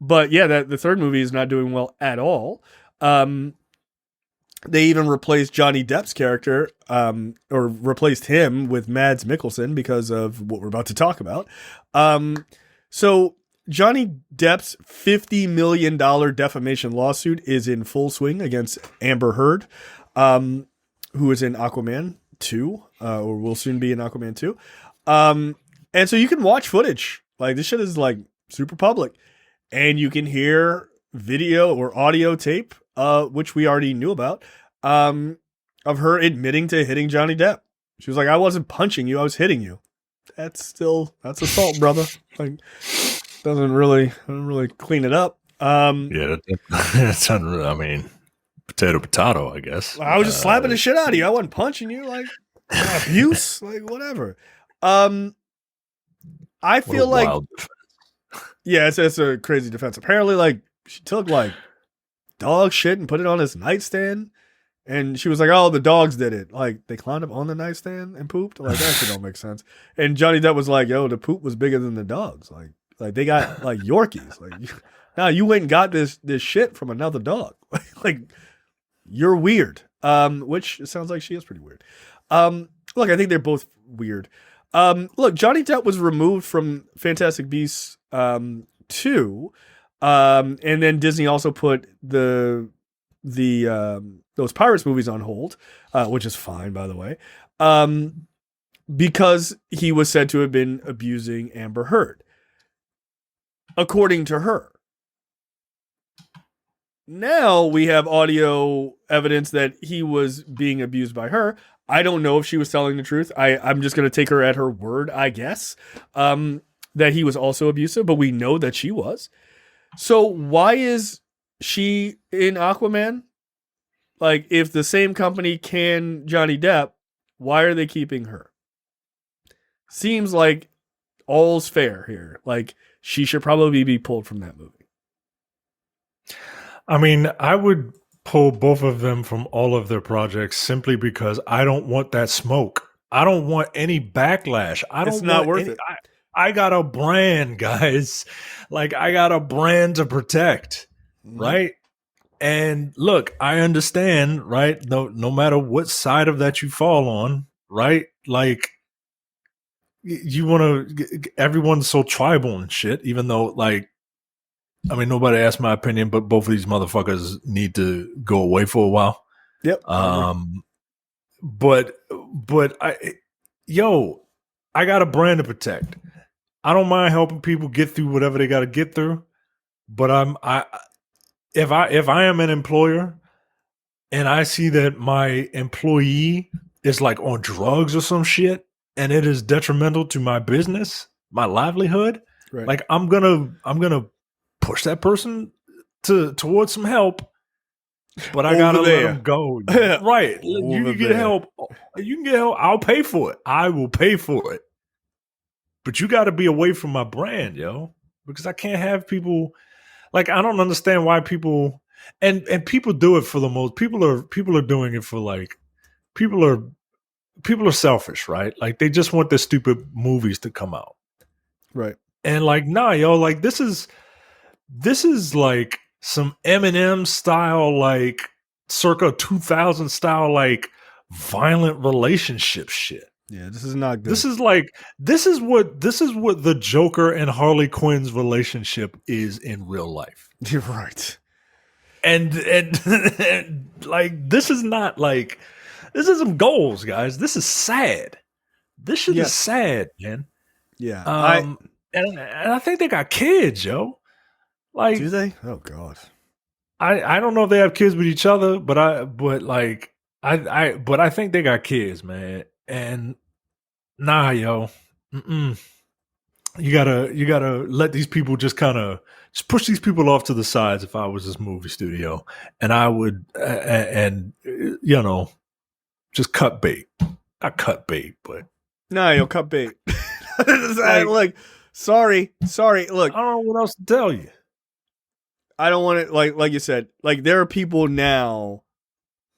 But yeah, the third movie is not doing well at all. They even replaced Johnny Depp's character, or replaced him with Mads Mikkelsen because of what we're about to talk about. So Johnny Depp's $50 million defamation lawsuit is in full swing against Amber Heard, who is in Aquaman 2, or will soon be in Aquaman 2. And so you can watch footage. Like, this shit is like super public. And you can hear video or audio tape, which we already knew about, of her admitting to hitting Johnny Depp. She was like, I wasn't punching you, I was hitting you. That's assault, brother. Like, doesn't really clean it up. That's unreal. I mean, potato, I guess. I was just slapping the shit out of you. I wasn't punching you. Like, abuse, like whatever. I feel like, yeah, it's a crazy defense. Apparently, like, she took like dog shit and put it on his nightstand, and she was like, "Oh, the dogs did it. Like, they climbed up on the nightstand and pooped. Like, that shit don't make sense." And Johnny Depp was like, "Yo, the poop was bigger than the dogs. Like they got like Yorkies. Like, now you went and got this shit from another dog. Like, you're weird." Which it sounds like she is pretty weird. Look, I think they're both weird. Look, Johnny Depp was removed from Fantastic Beasts 2, and then Disney also put those Pirates movies on hold, which is fine, by the way, because he was said to have been abusing Amber Heard, according to her. Now we have audio evidence that he was being abused by her. I don't know if she was telling the truth. I'm just going to take her at her word, I guess, that he was also abusive, but we know that she was. So why is she in Aquaman? Like, if the same company can Johnny Depp, why are they keeping her? Seems like all's fair here. Like, she should probably be pulled from that movie. I mean, I would pull both of them from all of their projects simply because I don't want that smoke. I don't want any backlash. It's not worth it. I got a brand, guys. Like, I got a brand to protect, right? And look, I understand, right? No matter what side of that you fall on, right? Like, you want to, everyone's so tribal and shit, even though, like, I mean, nobody asked my opinion, but both of these motherfuckers need to go away for a while. Yep. But I got a brand to protect. I don't mind helping people get through whatever they got to get through. But if I am an employer and I see that my employee is like on drugs or some shit and it is detrimental to my business, my livelihood, right, like I'm gonna push that person towards some help, but I gotta let them go. Right. You can get help. You can get help. I'll pay for it. I will pay for it. But you got to be away from my brand, yo, because I can't have people like, I don't understand why people and people do it for the most. People are doing it for like, people are selfish, right? Like, they just want their stupid movies to come out, right? And like, nah, yo, like this is like some Eminem style, like circa 2000 style, like violent relationship shit. Yeah, this is not good. This is what the Joker and Harley Quinn's relationship is in real life. You're right. And like, this is not like, this is some goals, guys. This is sad. This shit is sad, man. Yeah. And I think they got kids, yo. Like, do they? Oh God. I don't know if they have kids with each other, but I think they got kids, man. And nah, yo, you gotta let these people just kind of just push these people off to the sides. If I was this movie studio, and I would, just cut bait. Not cut bait, but nah, yo, cut bait. Like, sorry. Look, I don't know what else to tell you. I don't want it. Like you said, like, there are people now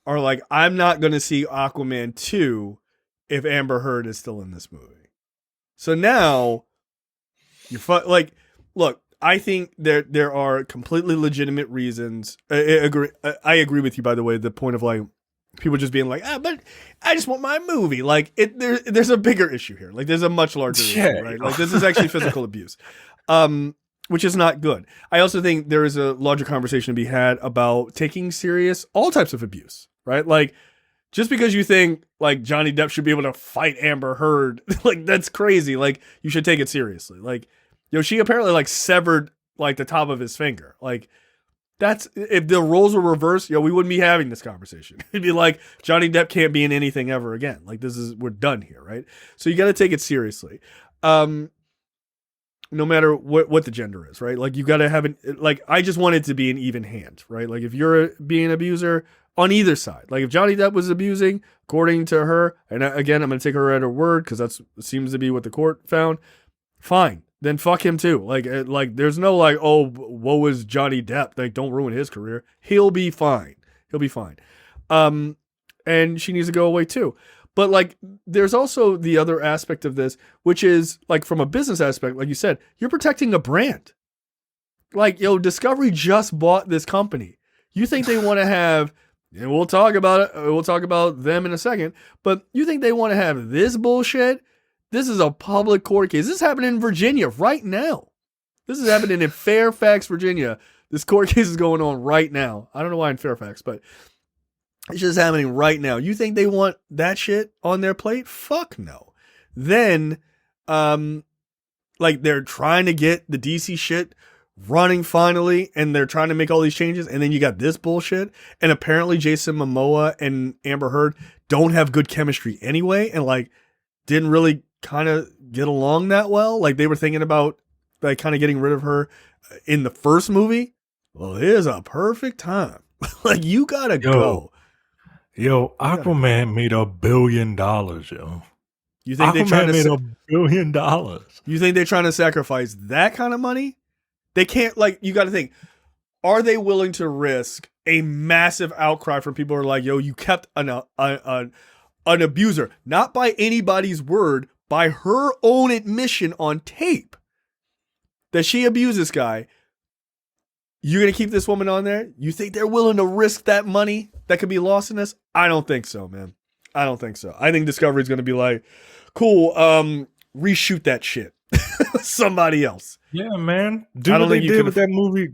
are like, I'm not going to see Aquaman 2 if Amber Heard is still in this movie. So now you're like, look, I think there are completely legitimate reasons. I agree with you, by the way, the point of like people just being like, but I just want my movie. Like, there's a bigger issue here. Like, there's a much larger issue, right? Like, this is actually physical abuse. which is not good. I also think there is a larger conversation to be had about taking serious all types of abuse, right? Like, just because you think like Johnny Depp should be able to fight Amber Heard, like that's crazy. Like, you should take it seriously. Like, she apparently like severed like the top of his finger. Like, that's, if the roles were reversed, we wouldn't be having this conversation. It'd be like Johnny Depp can't be in anything ever again. Like, we're done here, right? So you got to take it seriously. No matter what the gender is, right? Like, you got to have I just want it to be an even hand, right? Like, if you're being an abuser on either side, like if Johnny Depp was abusing, according to her, and again, I'm going to take her at her word because that seems to be what the court found, fine. Then fuck him too. Like there's no like, oh, woe is Johnny Depp. Like, don't ruin his career. He'll be fine. He'll be fine. And she needs to go away too. But like, there's also the other aspect of this, which is like from a business aspect, like you said, you're protecting a brand. Like, Discovery just bought this company. You think they want to have, and we'll talk about it. We'll talk about them in a second. But you think they want to have this bullshit? This is a public court case. This is happening in Virginia right now. This is happening in Fairfax, Virginia. This court case is going on right now. I don't know why in Fairfax, but it's just happening right now. You think they want that shit on their plate? Fuck no. Then, they're trying to get the DC shit running finally, and they're trying to make all these changes, and then you got this bullshit, and apparently Jason Momoa and Amber Heard don't have good chemistry anyway, and like didn't really kind of get along that well. Like, they were thinking about like kind of getting rid of her in the first movie. Well, here's a perfect time. Like, you gotta go. Yo, Aquaman made $1 billion, yo. You think Aquaman made $1 billion? You think they're trying to sacrifice that kind of money? They can't, like, you got to think, are they willing to risk a massive outcry from people who are like, yo, you kept an abuser, not by anybody's word, by her own admission on tape that she abused this guy. You're going to keep this woman on there? You think they're willing to risk that money that could be lost in this? I don't think so, man. I don't think so. I think Discovery's going to be like, cool, reshoot that shit. Somebody else. Yeah, man. Do what they did with that movie.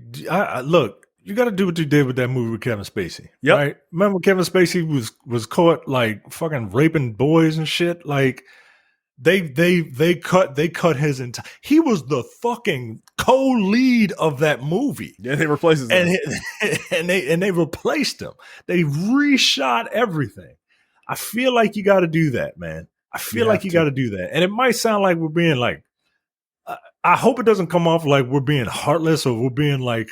Look, you got to do what you did with that movie with Kevin Spacey. Yep. Right? Remember Kevin Spacey was caught like fucking raping boys and shit? Like, they cut his entire. He was the fucking co-lead of that movie. Yeah, they replaced him, and they replaced him. They reshot everything. I feel like you got to do that, man. I feel like you got to do that. And it might sound like we're being like, I hope it doesn't come off like we're being heartless or we're being like,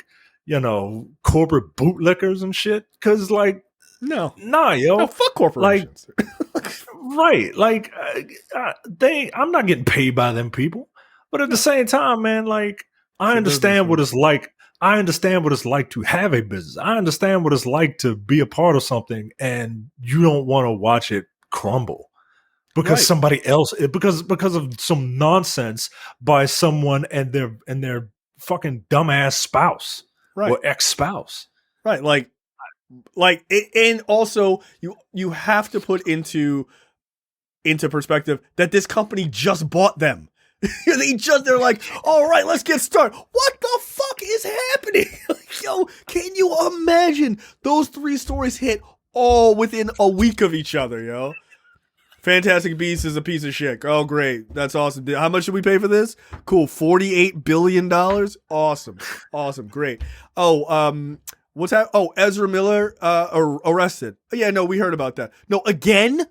corporate bootlickers and shit. Because like, no, yo, fuck corporations. Like, right? Like, I'm not getting paid by them people. But at the same time, man, like, I understand what it's like. I understand what it's like to have a business. I understand what it's like to be a part of something and you don't want to watch it crumble because somebody else, because of some nonsense by someone and their fucking dumbass spouse or ex-spouse. Right. Like, and also you have to put into perspective that this company just bought them. They're like, all right, let's get started. What the fuck is happening? Yo, can you imagine those 3 stories hit all within a week of each other, yo? Fantastic Beasts is a piece of shit. Oh, great. That's awesome. How much did we pay for this? Cool. $48 billion. Awesome. Great. Oh, what's that? Oh, Ezra Miller arrested. Yeah, no, we heard about that. No, again?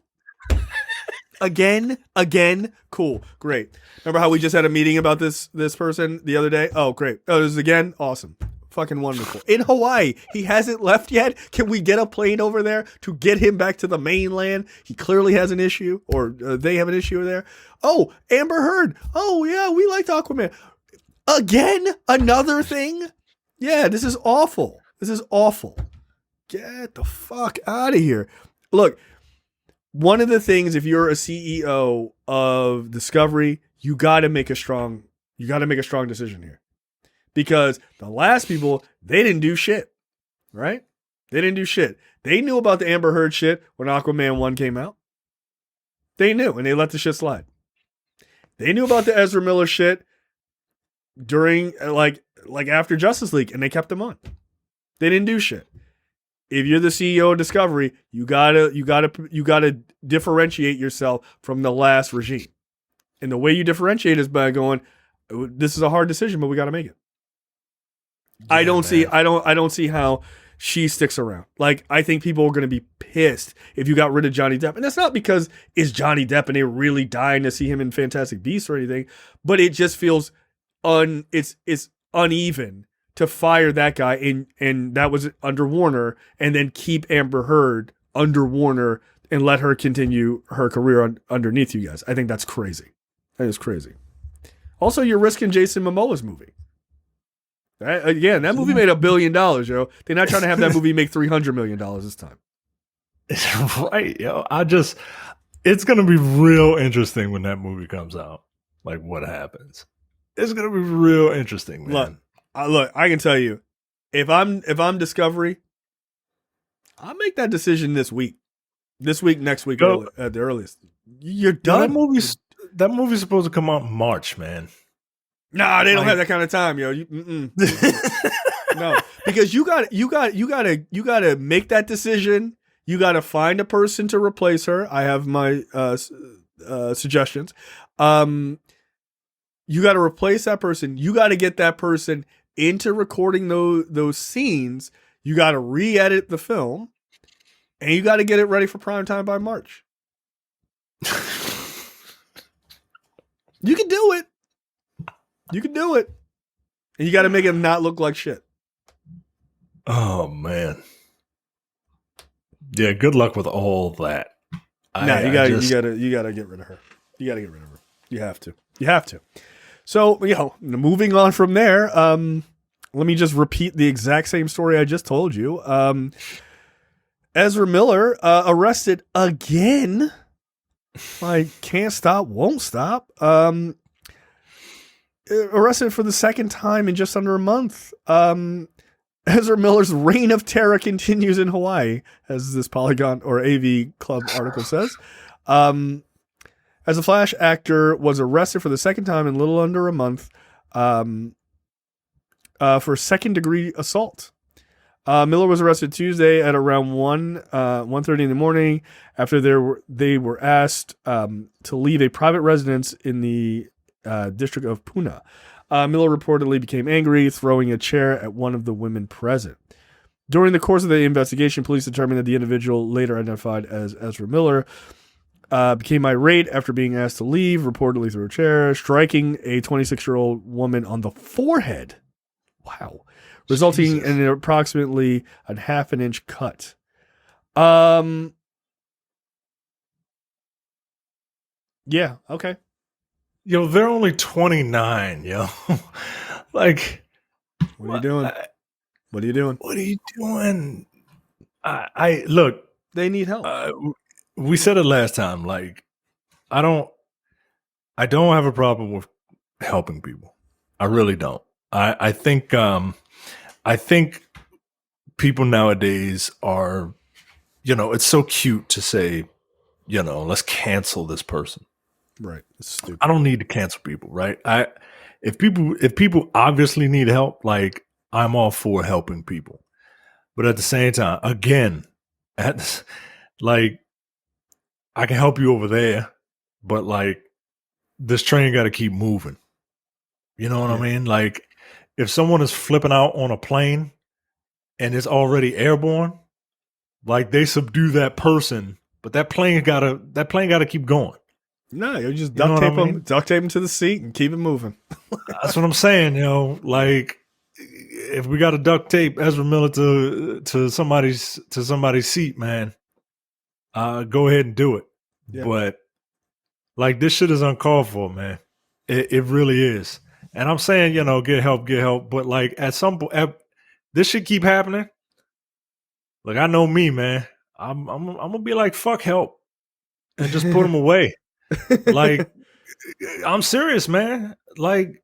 Again? Cool. Great. Remember how we just had a meeting about this person the other day? Oh, great. Oh, this is again? Awesome. Fucking wonderful. In Hawaii. He hasn't left yet. Can we get a plane over there to get him back to the mainland? He clearly has an issue, or they have an issue there. Oh, Amber Heard. Oh, yeah, we liked Aquaman. Again? Another thing? Yeah, this is awful. Get the fuck out of here. Look, one of the things, if you're a CEO of Discovery, you got to make a strong decision here, because the last people, they didn't do shit, right? They didn't do shit. They knew about the Amber Heard shit when Aquaman 1 came out. They knew, and they let the shit slide. They knew about the Ezra Miller shit during like after Justice League, and they kept him on. They didn't do shit. If you're the CEO of Discovery, you gotta differentiate yourself from the last regime. And the way you differentiate is by going, this is a hard decision, but we got to make it. Yeah, I don't see how she sticks around. Like, I think people are going to be pissed if you got rid of Johnny Depp. And that's not because it's Johnny Depp and they're really dying to see him in Fantastic Beasts or anything, but it just feels it's uneven to fire that guy and that was under Warner, and then keep Amber Heard under Warner and let her continue her career underneath you guys. I think that's crazy. That is crazy. Also, you're risking Jason Momoa's movie. Again, that movie made $1 billion, yo. They're not trying to have that movie make $300 million this time. Right, yo. It's going to be real interesting when that movie comes out. Like, what happens? It's going to be real interesting, man. Look, I can tell you, if I'm Discovery, I'll make that decision this week. This week, next week, at the earliest. You're done. That movie's supposed to come out in March, man. Nah, they don't have that kind of time, yo. No, because you gotta make that decision. You gotta find a person to replace her. I have my suggestions. You gotta replace that person. You gotta get that person into recording those scenes. You gotta re-edit the film, and you gotta get it ready for prime time by March. You can do it. You can do it. And you got to make it not look like shit. Oh, man. Yeah, good luck with all that. You got to get rid of her. You got to get rid of her. You have to. So, moving on from there, let me just repeat the exact same story I just told you. Ezra Miller arrested again. I can't stop, won't stop. Arrested for the second time in just under a month. Ezra Miller's reign of terror continues in Hawaii, as this Polygon or AV Club article says. As a Flash actor was arrested for the second time in a little under a month for second-degree assault. Miller was arrested Tuesday at around 1:30 in the morning after they were asked to leave a private residence in the district of Puna. Miller reportedly became angry, throwing a chair at one of the women present. During the course of the investigation, police determined that the individual, later identified as Ezra Miller, became irate after being asked to leave, reportedly through a chair, striking a 26-year-old woman on the forehead. Wow. Resulting in approximately a half an inch cut. Yeah, okay. Yo, they're only 29, yo. Like, what are you doing? What are you doing? What are you doing? I look. They need help. We said it last time. Like, I don't have a problem with helping people. I really don't. I think people nowadays are, it's so cute to say, let's cancel this person. Right. It's stupid. I don't need to cancel people, right? If people obviously need help, like, I'm all for helping people. But at the same time, again, like, I can help you over there, but like, this train got to keep moving. You know what I mean? Like, if someone is flipping out on a plane and it's already airborne, like, they subdue that person, but that plane gotta keep going. No, you just duct tape them to the seat and keep it moving. That's what I'm saying, like, if we got to duct tape Ezra Miller to somebody's seat, man, go ahead and do it. Yeah. But like, this shit is uncalled for, man. It really is. And I'm saying, get help. But like, at some point, this shit keep happening. Like, I know me, man. I'm gonna be like, fuck help, and just put them away. Like, I'm serious, man. Like,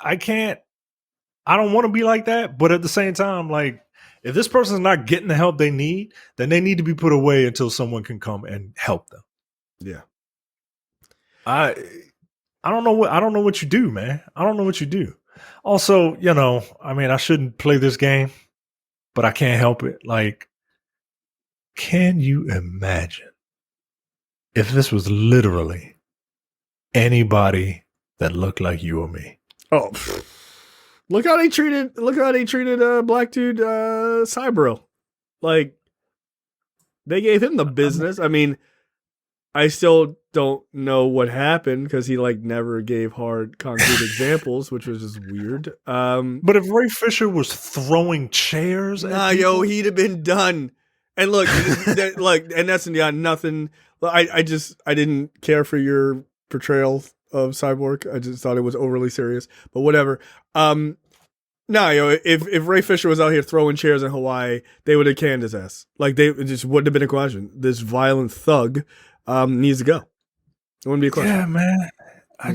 I don't want to be like that, but at the same time, like, if this person's not getting the help they need, then they need to be put away until someone can come and help them. Yeah. I don't know what you do, man. I don't know what you do. Also, I mean, I shouldn't play this game, but I can't help it. Like, can you imagine if this was literally anybody that looked like you or me? Oh, look how they treated black dude Cybro. Like, they gave him the business. I mean, I still don't know what happened because he like never gave hard concrete examples, which was just weird. But if Ray Fisher was throwing chairs, he'd have been done. And look, and that's nothing. I didn't care for your portrayal of Cyborg. I just thought it was overly serious. But whatever. If Ray Fisher was out here throwing chairs in Hawaii, they would have canned his ass. Like, it just wouldn't have been a question. This violent thug needs to go. It wouldn't be a question. Yeah, man. I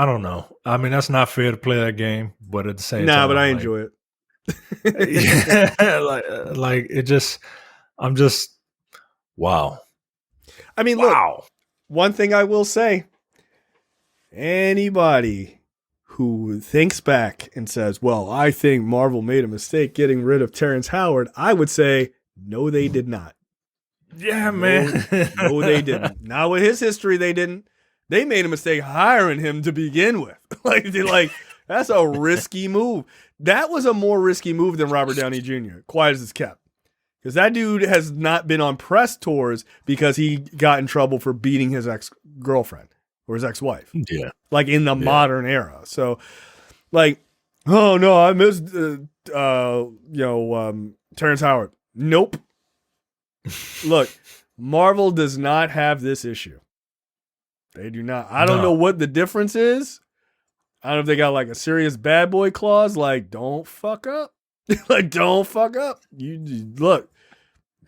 don't know. I mean, that's not fair to play that game, but at the same time, but I enjoy it. I'm just, wow. I mean, look, one thing I will say, anybody who thinks back and says, well, I think Marvel made a mistake getting rid of Terrence Howard, I would say, no, they did not. Yeah, man. No, they didn't. Not with his history, they didn't. They made a mistake hiring him to begin with. That's a risky move. That was a more risky move than Robert Downey Jr., quiet as it's kept. Because that dude has not been on press tours because he got in trouble for beating his ex-girlfriend or his ex-wife. Yeah. Like in the modern era. So, like, oh no, I missed, Terrence Howard. Nope. Look, Marvel does not have this issue. They do not. I don't know what the difference is. I don't know if they got like a serious bad boy clause, like don't fuck up. Like don't fuck up. You look,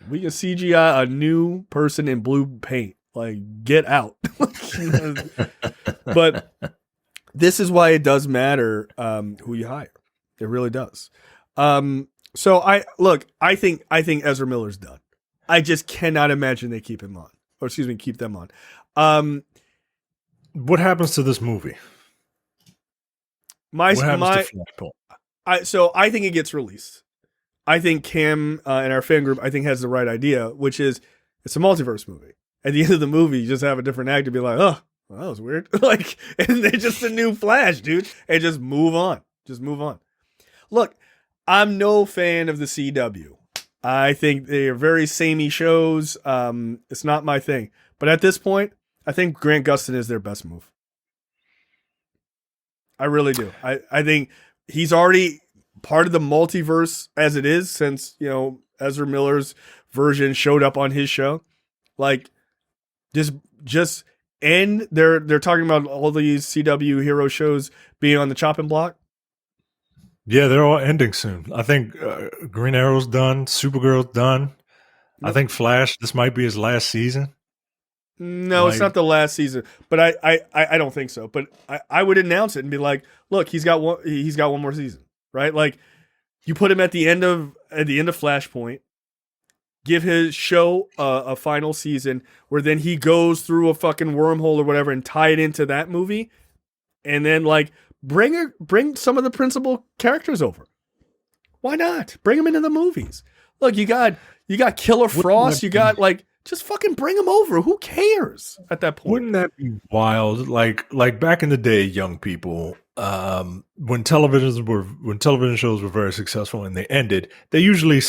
we can CGI a new person in blue paint. Like get out. But this is why it does matter who you hire. It really does. So I think Ezra Miller's done. I just cannot imagine they keep him on. Or keep them on. What happens to this movie? What happens to Flashpoint? I think it gets released. I think Cam and our fan group, has the right idea, which is it's a multiverse movie. At the end of the movie, you just have a different actor be like, oh, well, that was weird. Like, and they're just a new Flash, dude. And just move on. Just move on. Look, I'm no fan of the CW. I think they are very samey shows. It's not my thing. But at this point, I think Grant Gustin is their best move. I really do. I think he's already part of the multiverse as it is since, Ezra Miller's version showed up on his show. Like, just end. They're talking about all these CW hero shows being on the chopping block. Yeah, they're all ending soon. I think Green Arrow's done. Supergirl's done. Yep. I think Flash, this might be his last season. No, it's not the last season, but I don't think so. But I would announce it and be like, look, he's got one more season, right? Like, you put him at the end of Flashpoint, give his show a final season where then he goes through a fucking wormhole or whatever and tie it into that movie, and then like bring some of the principal characters over. Why not bring them into the movies? Look, you got Killer Frost, you got like. Just fucking bring them over. Who cares at that point? Wouldn't that be wild? Like back in the day, young people, when television shows were very successful and they ended, they usually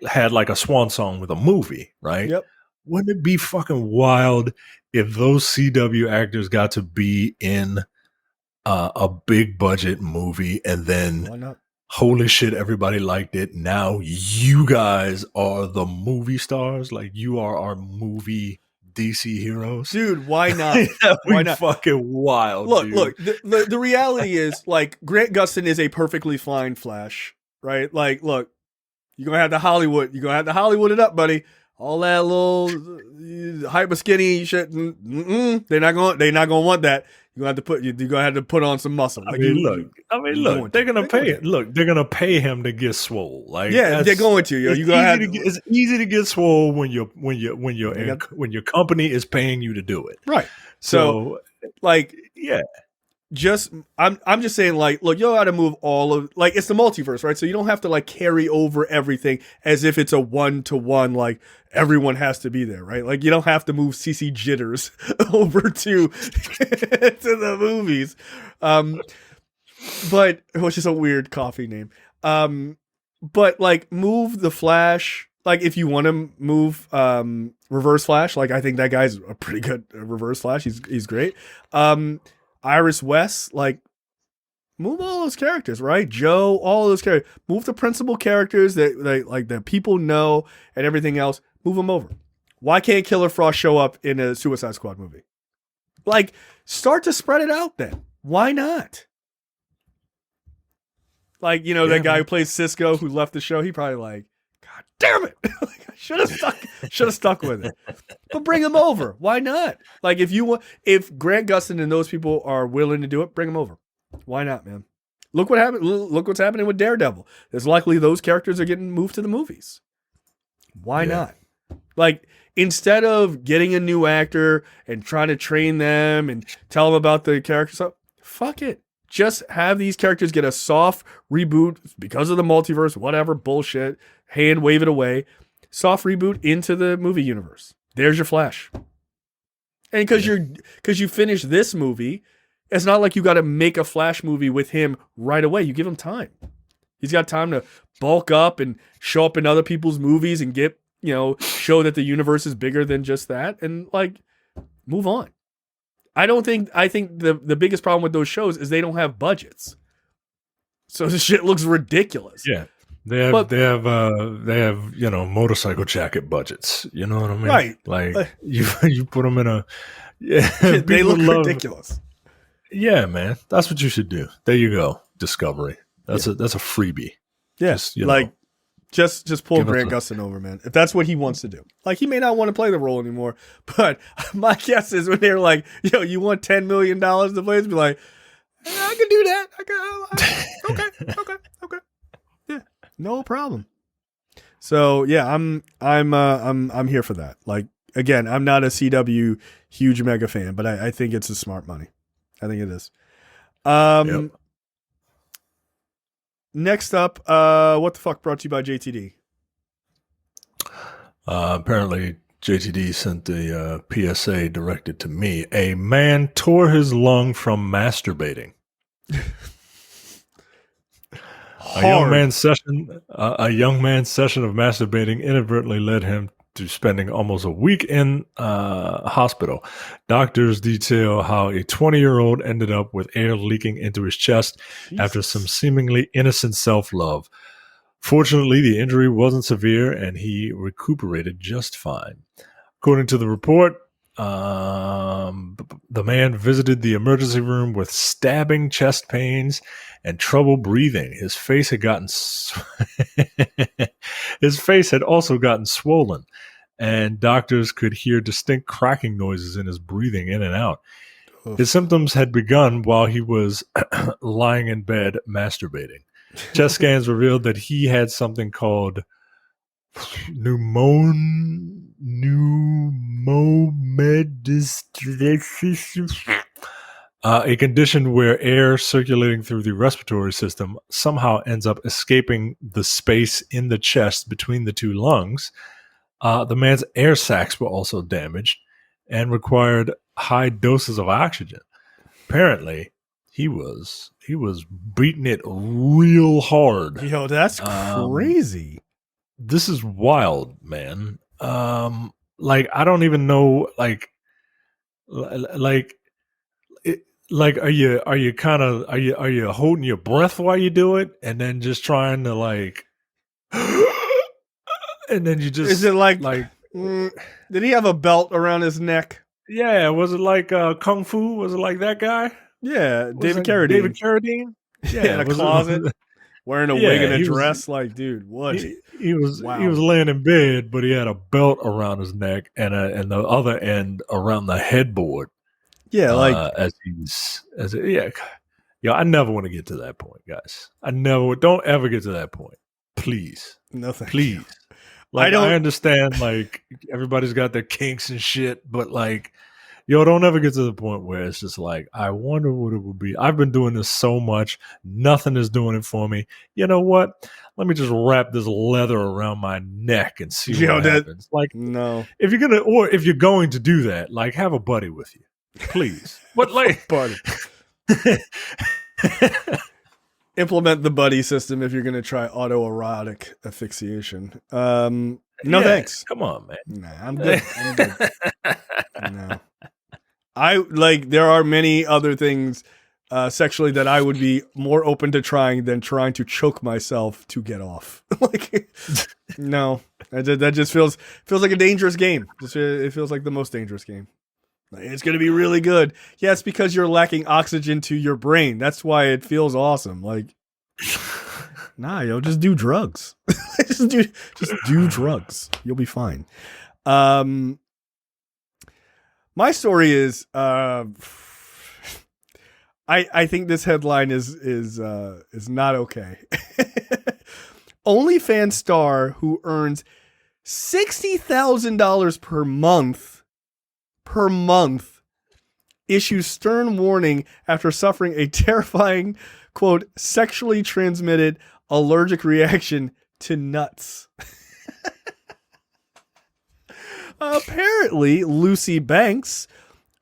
had like a swan song with a movie, right? Yep. Wouldn't it be fucking wild if those CW actors got to be in a big budget movie and then why not? Holy shit, everybody liked it. Now you guys are the movie stars. Like, you are our movie DC heroes. Dude, why not? Why not? Fucking wild. Look, the reality is, like, Grant Gustin is a perfectly fine Flash, right? Like, look, you're going to have to Hollywood it up, buddy. All that little hyper skinny shit, they're not going to want that. You're gonna have to put on some muscle. Like, look, they're gonna pay it. Look, they're gonna pay him to get swole. Like, yeah, they're going to. It's easy to get swole when your company is paying you to do it. Right. So like, yeah. I'm just saying, like, look, you don't got to move all of, like, it's the multiverse, right? So you don't have to like carry over everything as if it's a 1-to-1, like everyone has to be there, right? Like you don't have to move CC Jitters over to to the movies. But which is a weird coffee name. But like move the Flash. Like if you want to move Reverse Flash, like I think that guy's a pretty good Reverse Flash. He's great. Iris West, like move all those characters, right? Joe, all those characters. Move the principal characters that people know and everything else. Move them over. Why can't Killer Frost show up in a Suicide Squad movie? Like start to spread it out then. Why not? Like, you know, that guy who plays Cisco who left the show, he probably like, God damn it. Like, I should have stuck with it. But bring him over. Why not? Like if Grant Gustin and those people are willing to do it, bring him over. Why not, man? Look what happened. Look what's happening with Daredevil. There's likely those characters are getting moved to the movies. Why not? Like, instead of getting a new actor and trying to train them and tell them about the character stuff, fuck it. Just have these characters get a soft reboot because of the multiverse, whatever bullshit, hand wave it away. Soft reboot into the movie universe. There's your Flash. And because you finished this movie, it's not like you got to make a Flash movie with him right away. You give him time. He's got time to bulk up and show up in other people's movies and get, you know, show that the universe is bigger than just that and like move on. I think the biggest problem with those shows is they don't have budgets. So the shit looks ridiculous. Yeah. They have, you know, motorcycle jacket budgets. You know what I mean? Right. Like you put them in a, they look ridiculous. Yeah, man. That's what you should do. There you go. Discovery. That's a freebie. Yes. Yeah, just pull Grant Gustin over, man. If that's what he wants to do. Like, he may not want to play the role anymore, but my guess is when they're like, yo, you want $10 million to play? It's be like, I can do that. Okay. Yeah, no problem. So yeah, I'm here for that. Like, again, I'm not a CW huge mega fan, but I think it's a smart money. I think it is. Yep. Next up, what the fuck brought to you by JTD? Apparently, JTD sent the PSA directed to me. A man tore his lung from masturbating. A young man's session of masturbating inadvertently led him to spending almost a week in hospital. Doctors detail how a 20-year-old ended up with air leaking into his chest after some seemingly innocent self-love. Fortunately, the injury wasn't severe and he recuperated just fine. According to the report, the man visited the emergency room with stabbing chest pains and trouble breathing. His face had also gotten swollen, and doctors could hear distinct cracking noises in his breathing in and out. Oof. His symptoms had begun while he was lying in bed masturbating. Chest scans revealed that he had something called pneumonium, a condition where air circulating through the respiratory system somehow ends up escaping the space in the chest between the two lungs. The man's air sacs were also damaged and required high doses of oxygen. Apparently, he was beating it real hard. Yo, that's crazy. This is wild, man. Like, I don't even know, are you holding your breath while you do it and then just trying to like and then you just, is it like did he have a belt around his neck? Yeah, was it like Kung Fu? Was it like that guy? Yeah, David Carradine. Yeah, in a closet, wearing a wig and a dress. Like, dude, what? He was laying in bed, but he had a belt around his neck and the other end around the headboard. Yeah, I never want to get to that point, guys. Don't ever get to that point, please. No, thank please. You. Like, I understand, like, everybody's got their kinks and shit, but like, Yo, don't ever get to the point where it's just like, I wonder what it would be. I've been doing this so much. Nothing is doing it for me. You know what? Let me just wrap this leather around my neck and see what happens. Like, no. If you're going to do that, like, have a buddy with you, please. But like, buddy. Implement the buddy system if you're going to try autoerotic asphyxiation. No, thanks. Come on, man. Nah, I'm good. No. There are many other things sexually that I would be more open to trying than trying to choke myself to get off. No. That just feels like a dangerous game. It feels like the most dangerous game. It's going to be really good. Yeah, it's because you're lacking oxygen to your brain. That's why it feels awesome. Like, nah, just do drugs. just do drugs. You'll be fine. My story is, I think this headline is not okay. OnlyFans star who earns $60,000 per month issues stern warning after suffering a terrifying, quote, sexually transmitted allergic reaction to nuts. Apparently, Lucy Banks,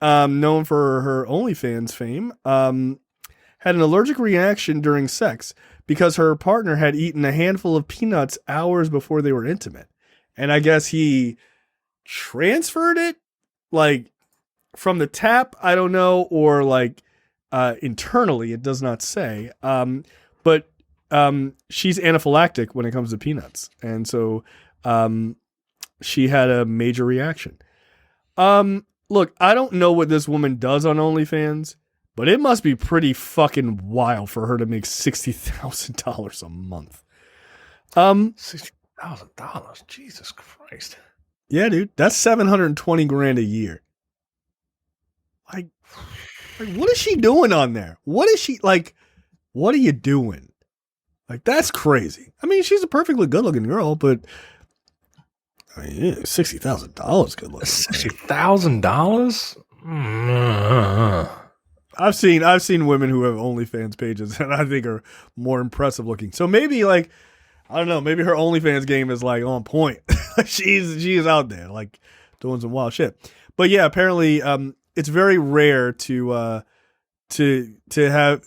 known for her OnlyFans fame, had an allergic reaction during sex because her partner had eaten a handful of peanuts hours before they were intimate. And I guess he transferred it, like, from the tap, I don't know, or like internally, it does not say. But she's anaphylactic when it comes to peanuts. And so she had a major reaction. Look, I don't know what this woman does on OnlyFans, but it must be pretty fucking wild for her to make $60,000 a month. $60,000? Jesus Christ. Yeah, dude, that's $720,000 a year. Like, what is she doing on there? What is she like? What are you doing? Like, that's crazy. I mean, she's a perfectly good-looking girl, but I mean, yeah, $60,000 good looking. $60,000? I've seen women who have OnlyFans pages and I think are more impressive looking. So maybe, like, I don't know, maybe her OnlyFans game is like on point. She is out there like doing some wild shit. But yeah, apparently it's very rare to have,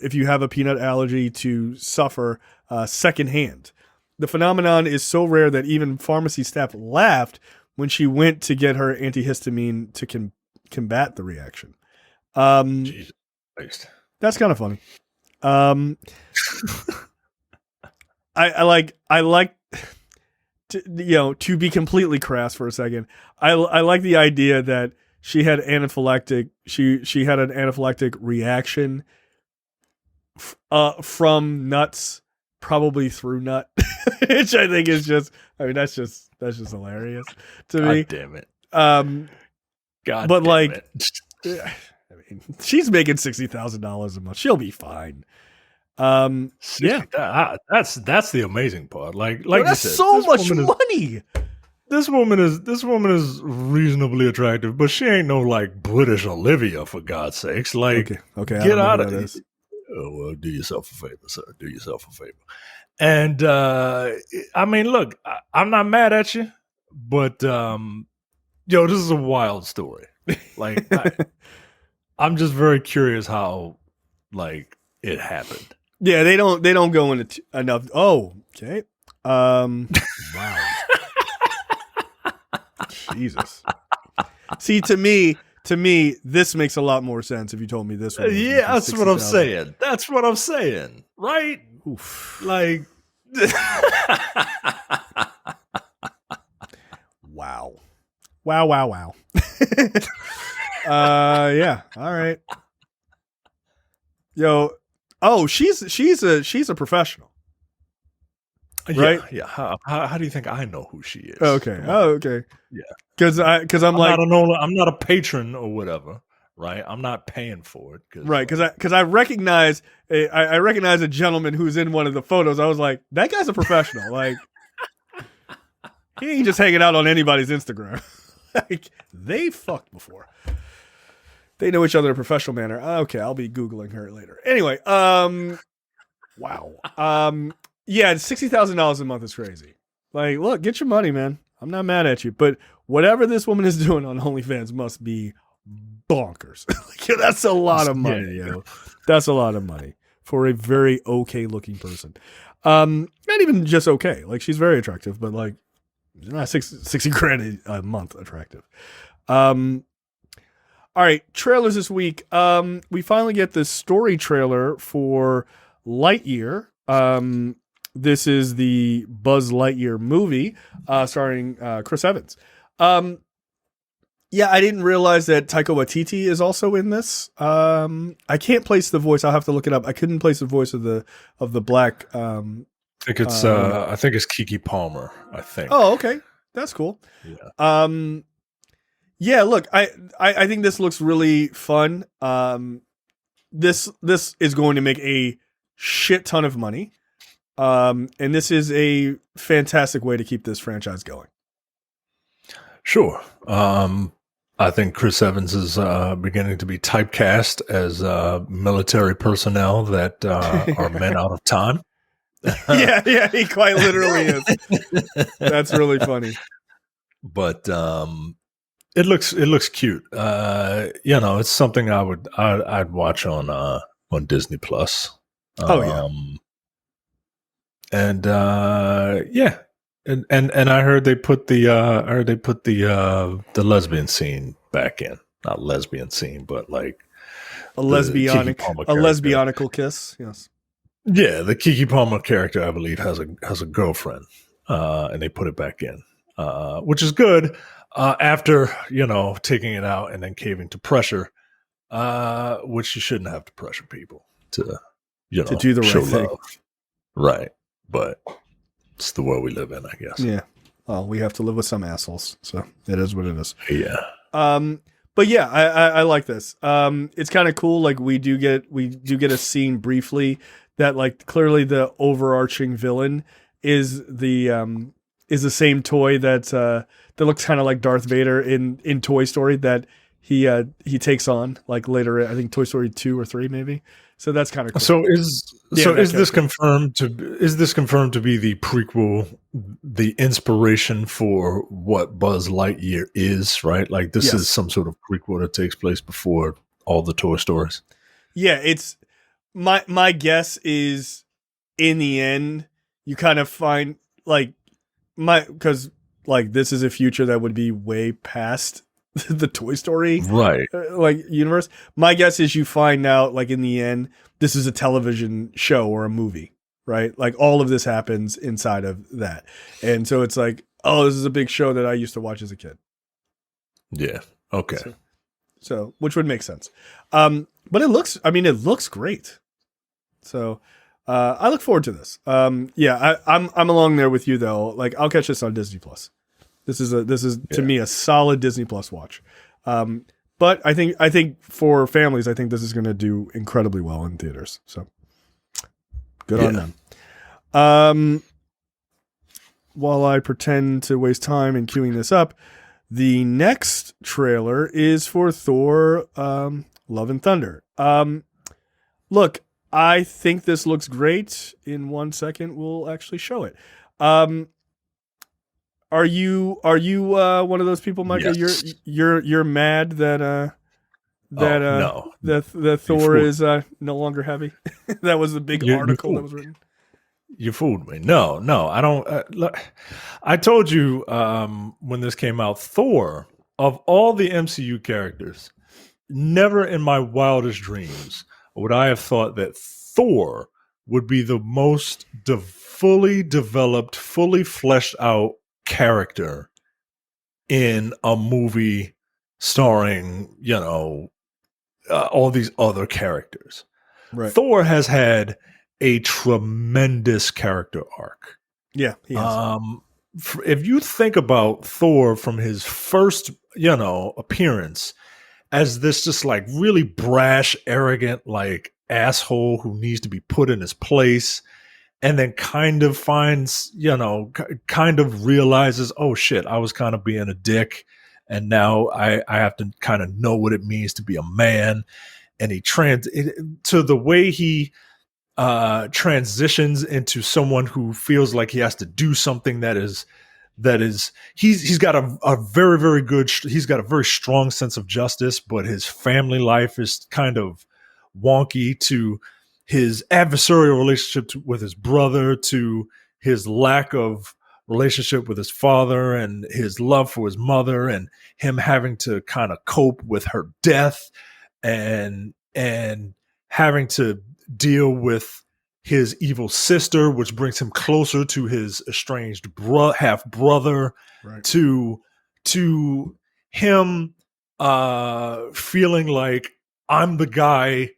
if you have a peanut allergy, to suffer secondhand. The phenomenon is so rare that even pharmacy staff laughed when she went to get her antihistamine to combat the reaction. Jesus Christ. That's kind of funny. I like to be completely crass for a second. I like the idea that she had anaphylactic. She had an anaphylactic reaction from nuts, probably through nut, which I think is just. I mean, that's just hilarious to me. God damn it. God, but like, I mean, she's making $60,000 a month. She'll be fine. Yeah, that's the amazing part. Like well, that's you said, so much money. This woman is reasonably attractive, but she ain't no like British Olivia, for God's sakes. Like, okay, get out of it. Oh, well, do yourself a favor, sir. Do yourself a favor. And I mean, look, I'm not mad at you, but this is a wild story. Like, I'm just very curious how like it happened. Yeah, they don't go into enough. Oh, okay. Wow. Jesus. See, to me, this makes a lot more sense if you told me this one. Yeah, that's what I'm saying. That's what I'm saying. Right? Oof. Like, wow. Yeah. All right. Yo. Oh, she's a professional. Right? Yeah. How do you think I know who she is? Okay. Oh, okay. Yeah. Because I'm like, I'm not a patron or whatever. Right. I'm not paying for it. Right. Because I recognize a gentleman who's in one of the photos. I was like, that guy's a professional. Like, he ain't just hanging out on anybody's Instagram. Like, they fucked before. They know each other in a professional manner. Okay, I'll be Googling her later. Anyway, wow. Yeah, $60,000 a month is crazy. Like, look, get your money, man. I'm not mad at you. But whatever this woman is doing on OnlyFans must be bonkers. Like, that's a lot of money, yo. That's a lot of money for a very okay looking person. Not even just okay. Like, she's very attractive, but like, not 60 grand a month attractive. All right, trailers this week. We finally get the story trailer for Lightyear. This is the Buzz Lightyear movie, starring Chris Evans. Yeah, I didn't realize that Taika Waititi is also in this. I can't place the voice. I'll have to look it up. I couldn't place the voice of the black. I think it's Kiki Palmer. I think. Oh, okay, that's cool. Yeah. Yeah. Look, I think this looks really fun. This is going to make a shit ton of money. And this is a fantastic way to keep this franchise going. Sure. I think Chris Evans is beginning to be typecast as military personnel that are men out of time. yeah, he quite literally is. That's really funny. But it looks cute. It's something I'd watch on Disney Plus. And And I heard they put the lesbian scene back in. Not lesbian scene, but like a lesbianical kiss. Yes. Yeah, the Kiki Palmer character, I believe, has a girlfriend, and they put it back in, which is good. After taking it out and then caving to pressure, which you shouldn't have to pressure people to do the right thing, right? But it's the world we live in, I guess. Yeah. Well, we have to live with some assholes, so it is what it is. Yeah. But yeah, I like this. It's kind of cool. Like we do get a scene briefly that like clearly the overarching villain is the same toy that looks kind of like Darth Vader in Toy Story that he takes on like later. I think Toy Story 2 or 3 maybe. So that's kind of cool. So is this confirmed to be the prequel, the inspiration for what Buzz Lightyear is, right? Like this is some sort of prequel that takes place before all the Toy Stories. Yeah, it's my guess is in the end you kind of find because this is a future that would be way past the Toy Story universe. My guess is you find out like in the end this is a television show or a movie, right? Like all of this happens inside of that, and so it's like, oh, this is a big show that I used to watch as a kid. Yeah. Okay. So which would make sense. But it looks great. So I look forward to this. I'm along there with you though. Like I'll catch this on Disney Plus. This is to me a solid Disney Plus watch. But I think for families, I think this is going to do incredibly well in theaters. So good on them. While I pretend to waste time in queuing this up, the next trailer is for Thor: Love and Thunder. Look, I think this looks great. In 1 second, we'll actually show it. Are you one of those people, Micah? Yes. You're mad that Thor is no longer heavy? That was the big article that was written. You fooled me. No, I don't. Look, I told you when this came out, Thor, of all the MCU characters, never in my wildest dreams would I have thought that Thor would be the most fully developed, fully fleshed out character in a movie starring, all these other characters. Right. Thor has had a tremendous character arc. Yeah, he has. If you think about Thor from his first, appearance as this just like really brash, arrogant, like asshole who needs to be put in his place, and then kind of finds, kind of realizes, oh shit, I was kind of being a dick, and now I have to kind of know what it means to be a man. And to the way he transitions into someone who feels like he has to do something he's got a very, very good, he's got a very strong sense of justice, but his family life is kind of wonky, to his adversarial relationship with his brother, to his lack of relationship with his father, and his love for his mother, and him having to kind of cope with her death, and having to deal with his evil sister, which brings him closer to his estranged half brother, right. to him feeling like I'm the guy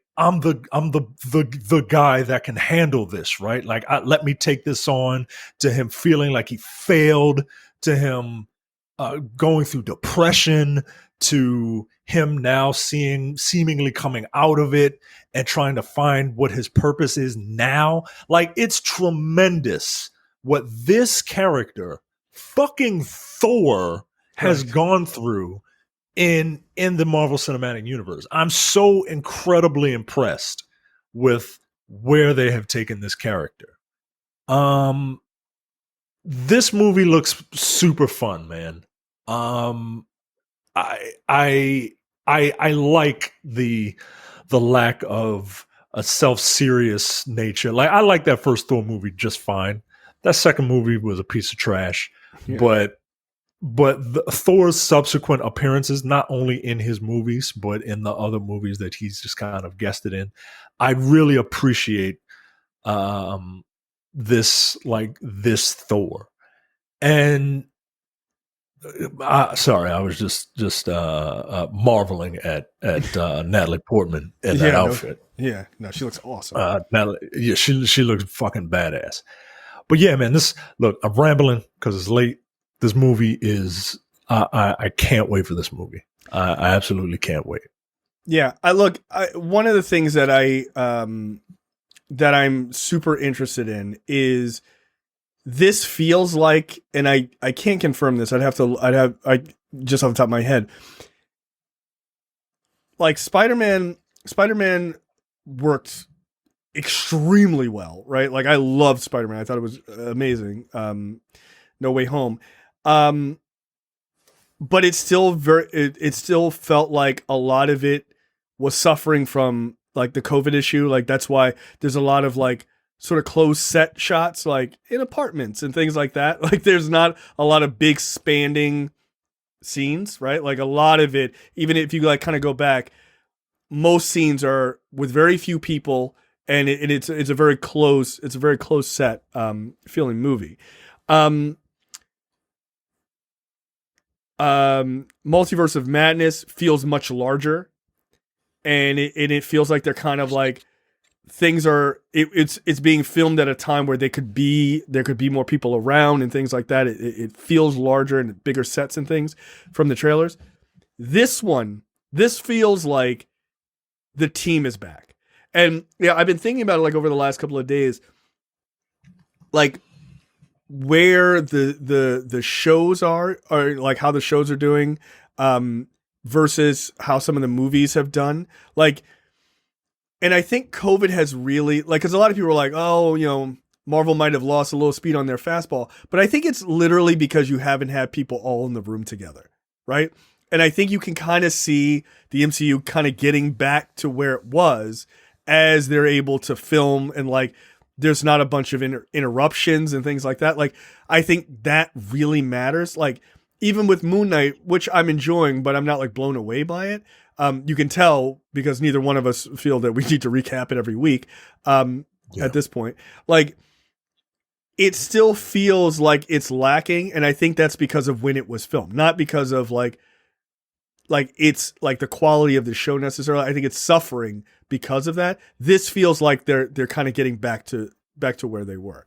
that can handle this, right? Like, let me take this on, to him feeling like he failed, to him going through depression, to him now seemingly coming out of it and trying to find what his purpose is now. Like, it's tremendous what this character, fucking Thor, has gone through in the Marvel Cinematic Universe. I'm so incredibly impressed with where they have taken this character. This movie looks super fun, man. I like the lack of a self-serious nature. Like, I like that first Thor movie just fine. That second movie was a piece of trash, but Thor's subsequent appearances, not only in his movies, but in the other movies that he's just kind of guested in, I really appreciate this Thor. And sorry, I was just marveling at Natalie Portman in that outfit. No, she looks awesome. Natalie, she looks fucking badass. But yeah, man, I'm rambling because it's late. This movie is, I can't wait for this movie. I absolutely can't wait. Yeah, one of the things that I'm super interested in is, this feels like, and I can't confirm this. I just off the top of my head, like Spider-Man worked extremely well, right? Like, I loved Spider-Man. I thought it was amazing. No Way Home. But it still felt like a lot of it was suffering from like the COVID issue. Like, that's why there's a lot of like sort of closed set shots, like in apartments and things like that. Like, there's not a lot of big spanning scenes, right? Like, a lot of it, even if you like kind of go back, most scenes are with very few people, and it's a very close set feeling movie. Multiverse of Madness feels much larger, and it feels like they're kind of like, things are, it's being filmed at a time where there could be more people around and things like that. It feels larger and bigger sets and things from the trailers. This feels like the team is back. And yeah, I've been thinking about it like over the last couple of days, like where the shows are like how the shows are doing versus how some of the movies have done. Like, and I think COVID has really, like, because a lot of people are like, oh, Marvel might have lost a little speed on their fastball. But I think it's literally because you haven't had people all in the room together, right? And I think you can kind of see the MCU kind of getting back to where it was as they're able to film, and like, there's not a bunch of interruptions and things like that. Like, I think that really matters. Like, even with Moon Knight, which I'm enjoying, but I'm not like blown away by it. You can tell because neither one of us feel that we need to recap it every week at this point. Like, it still feels like it's lacking, and I think that's because of when it was filmed, not because of like it's like the quality of the show necessarily. I think it's suffering because of that. This feels like they're kind of getting back to where they were.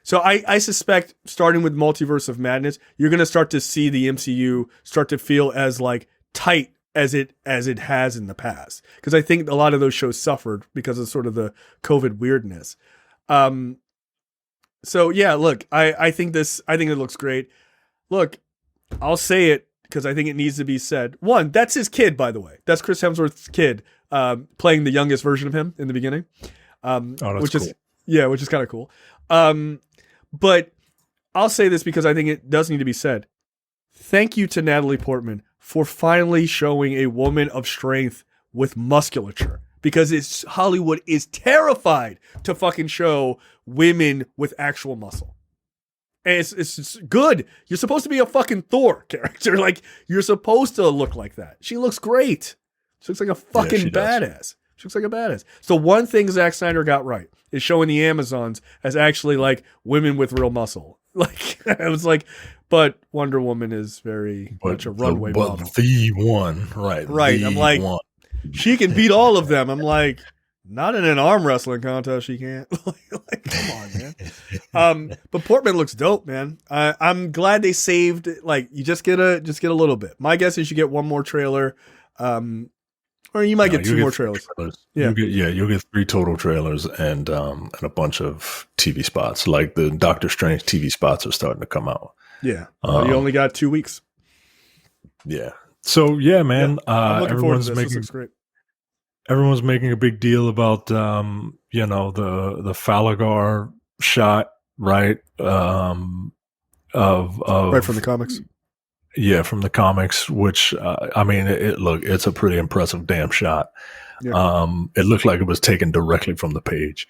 So I suspect, starting with Multiverse of Madness, you're going to start to see the MCU start to feel as like tight as it has in the past, because I think a lot of those shows suffered because of sort of the COVID weirdness. So yeah, look, I think it looks great. Look, I'll say it. because I think it needs to be said. One, that's his kid, by the way. That's Chris Hemsworth's kid, playing the youngest version of him in the beginning. Which cool. which is kind of cool. But I'll say this because I think it does need to be said. Thank you to Natalie Portman for finally showing a woman of strength with musculature, because Hollywood is terrified to fucking show women with actual muscle. And it's good. You're supposed to be a fucking Thor character. Like, you're supposed to look like that. She looks great. She looks like a fucking badass. She looks like a badass. So one thing Zack Snyder got right is showing the Amazons as actually like women with real muscle. Like, I was like, but Wonder Woman is very much a runway model. But the one, right? Right. I'm like, she can beat all of them. I'm like, not in an arm wrestling contest, she can't. Like, come on, man. But Portman looks dope, man. I'm glad they saved. Like, you just get a little bit. My guess is you get one more trailer, or you might get two more trailers. Yeah, you'll get 3 total trailers and a bunch of TV spots. Like the Doctor Strange TV spots are starting to come out. Yeah, you only got 2 weeks. Yeah. So yeah, man. I'm looking forward to this. This looks great. Everyone's making a big deal about the Falagar shot, right? Of right from the comics. Yeah, from the comics, which I mean, it's a pretty impressive damn shot. Yeah. It looked like it was taken directly from the page.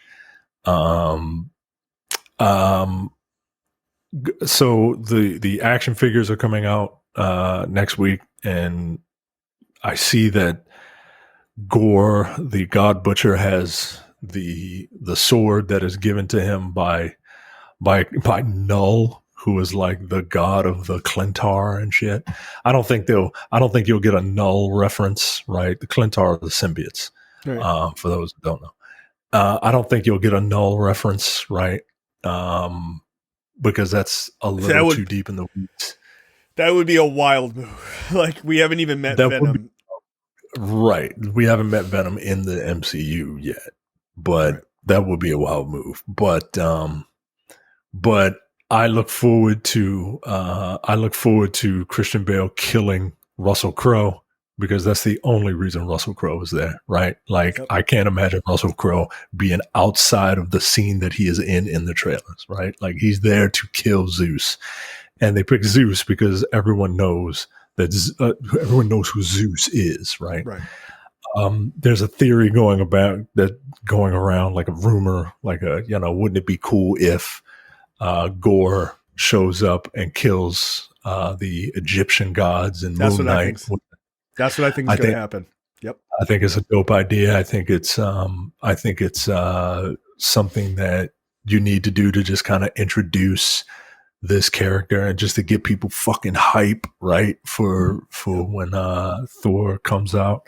So the action figures are coming out next week, and I see that Gore, the God Butcher, has the sword that is given to him by Null, who is like the god of the Clintar and shit. I don't think you'll get a Null reference, right? The Clintar are the symbiotes. Right. For those who don't know. I don't think you'll get a Null reference, right? Because that's a little too deep in the weeds. That would be a wild move. Like, we haven't even met Venom. Right. We haven't met Venom in the MCU yet, but that would be a wild move. But I look forward to Christian Bale killing Russell Crowe, because that's the only reason Russell Crowe is there, right? Like, I can't imagine Russell Crowe being outside of the scene that he is in the trailers, right? Like, he's there to kill Zeus, and they pick Zeus because everyone knows who Zeus is, right? Right. There's a theory going around, like a rumor, like wouldn't it be cool if Gore shows up and kills the Egyptian gods and Moon Knight? That's what I think is going to happen. Yep. I think it's a dope idea. I think it's something that you need to do to just kind of introduce this character and just to get people fucking hype, right? For when Thor comes out.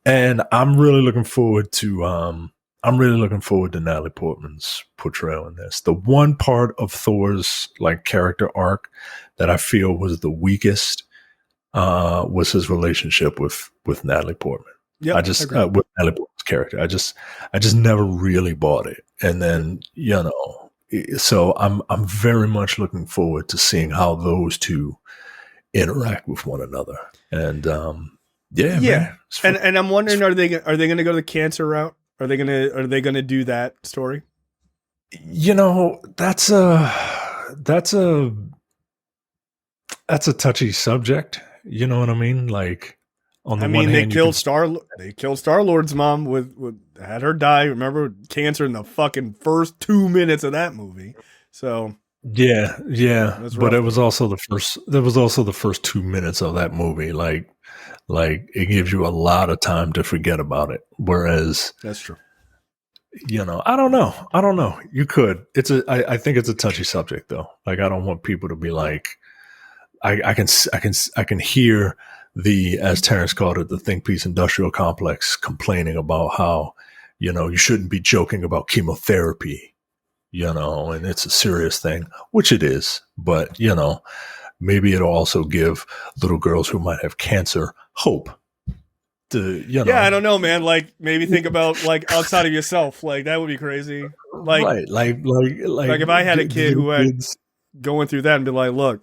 And I'm really looking forward to Natalie Portman's portrayal in this. The one part of Thor's like character arc that I feel was the weakest was his relationship with Natalie Portman. Yeah, with Natalie Portman's character, I just never really bought it. And then so I'm very much looking forward to seeing how those two interact with one another. And man, and I'm wondering, are they going to go the cancer route? Are they going to do that story? That's a touchy subject. You know what I mean? Like, on the one hand, they killed Star-Lord's mom with had her die. Remember, cancer in the fucking first 2 minutes of that movie. So yeah. But it was also the first 2 minutes of that movie. Like it gives you a lot of time to forget about it. Whereas that's true. I don't know. You could. I think it's a touchy subject though. Like, I don't want people to be like, I can hear as Terrence called it, the think piece industrial complex complaining about how, you shouldn't be joking about chemotherapy, and it's a serious thing, which it is, but maybe it'll also give little girls who might have cancer hope. Yeah, I don't know, man. Like, maybe think about like outside of yourself. Like, that would be crazy. Like, right. Like if I had a kid who had going through that and be like, look,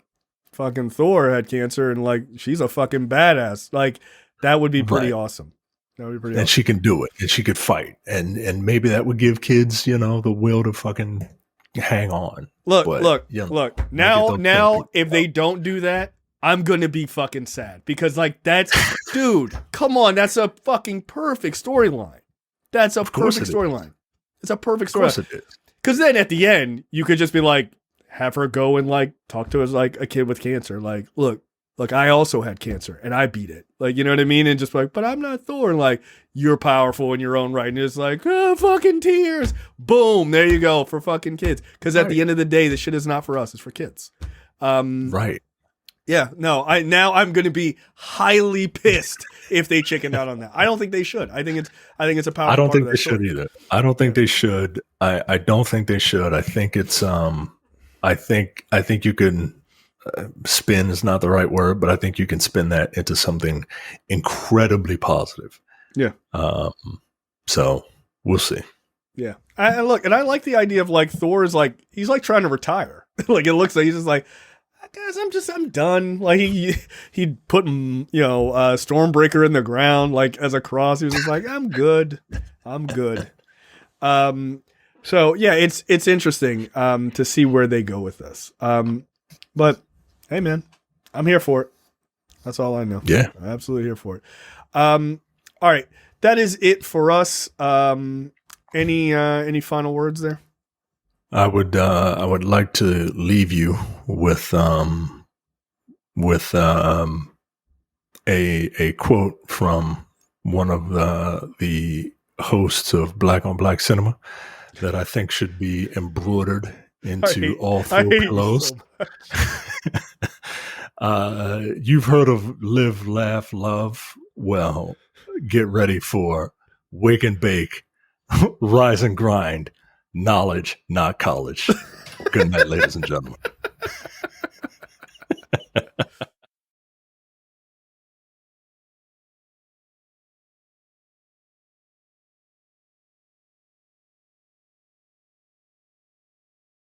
fucking Thor had cancer and like she's a fucking badass. Like that would be pretty awesome. That would be pretty awesome. She can do it and she could fight. And maybe that would give kids, you know, the will to fucking hang on. Look. Now if they Oh. don't do that, I'm gonna be fucking sad because like that's dude, come on, that's a fucking perfect storyline. That's a perfect storyline. It's a perfect storyline. Of course it is. Because then at the end, you could just be like, have her go and like talk to us like a kid with cancer. Like, look, I also had cancer and I beat it. Like, you know what I mean? And just like, but I'm not Thor. And like, you're powerful in your own right. And it's like, oh, fucking tears. Boom. There you go for fucking kids. Because at the end of the day, this shit is not for us. It's for kids. Right. Yeah. No, I'm going to be highly pissed if they chickened out on that. I don't think they should. I think it's a powerful. I don't think part of they that should story. either. I don't think they should. I don't think they should. I think it's I think you can spin is not the right word, but I think you can spin that into something incredibly positive. Yeah. So we'll see. Yeah. I like the idea of like Thor is like he's like trying to retire. Like it looks like he's just like, guys, I'm done. Like he put Stormbreaker in the ground like as a cross. He was just like, I'm good. So yeah, it's interesting to see where they go with this. But hey, man, I'm here for it. That's all I know. Yeah, I'm absolutely here for it. All right, that is it for us. Any final words there? I would like to leave you with a quote from one of the hosts of Black on Black Cinema that I think should be embroidered into all four pillows. You've heard of Live, Laugh, Love. Well, get ready for Wake and Bake, Rise and Grind. Knowledge, not college. Good night, ladies and gentlemen.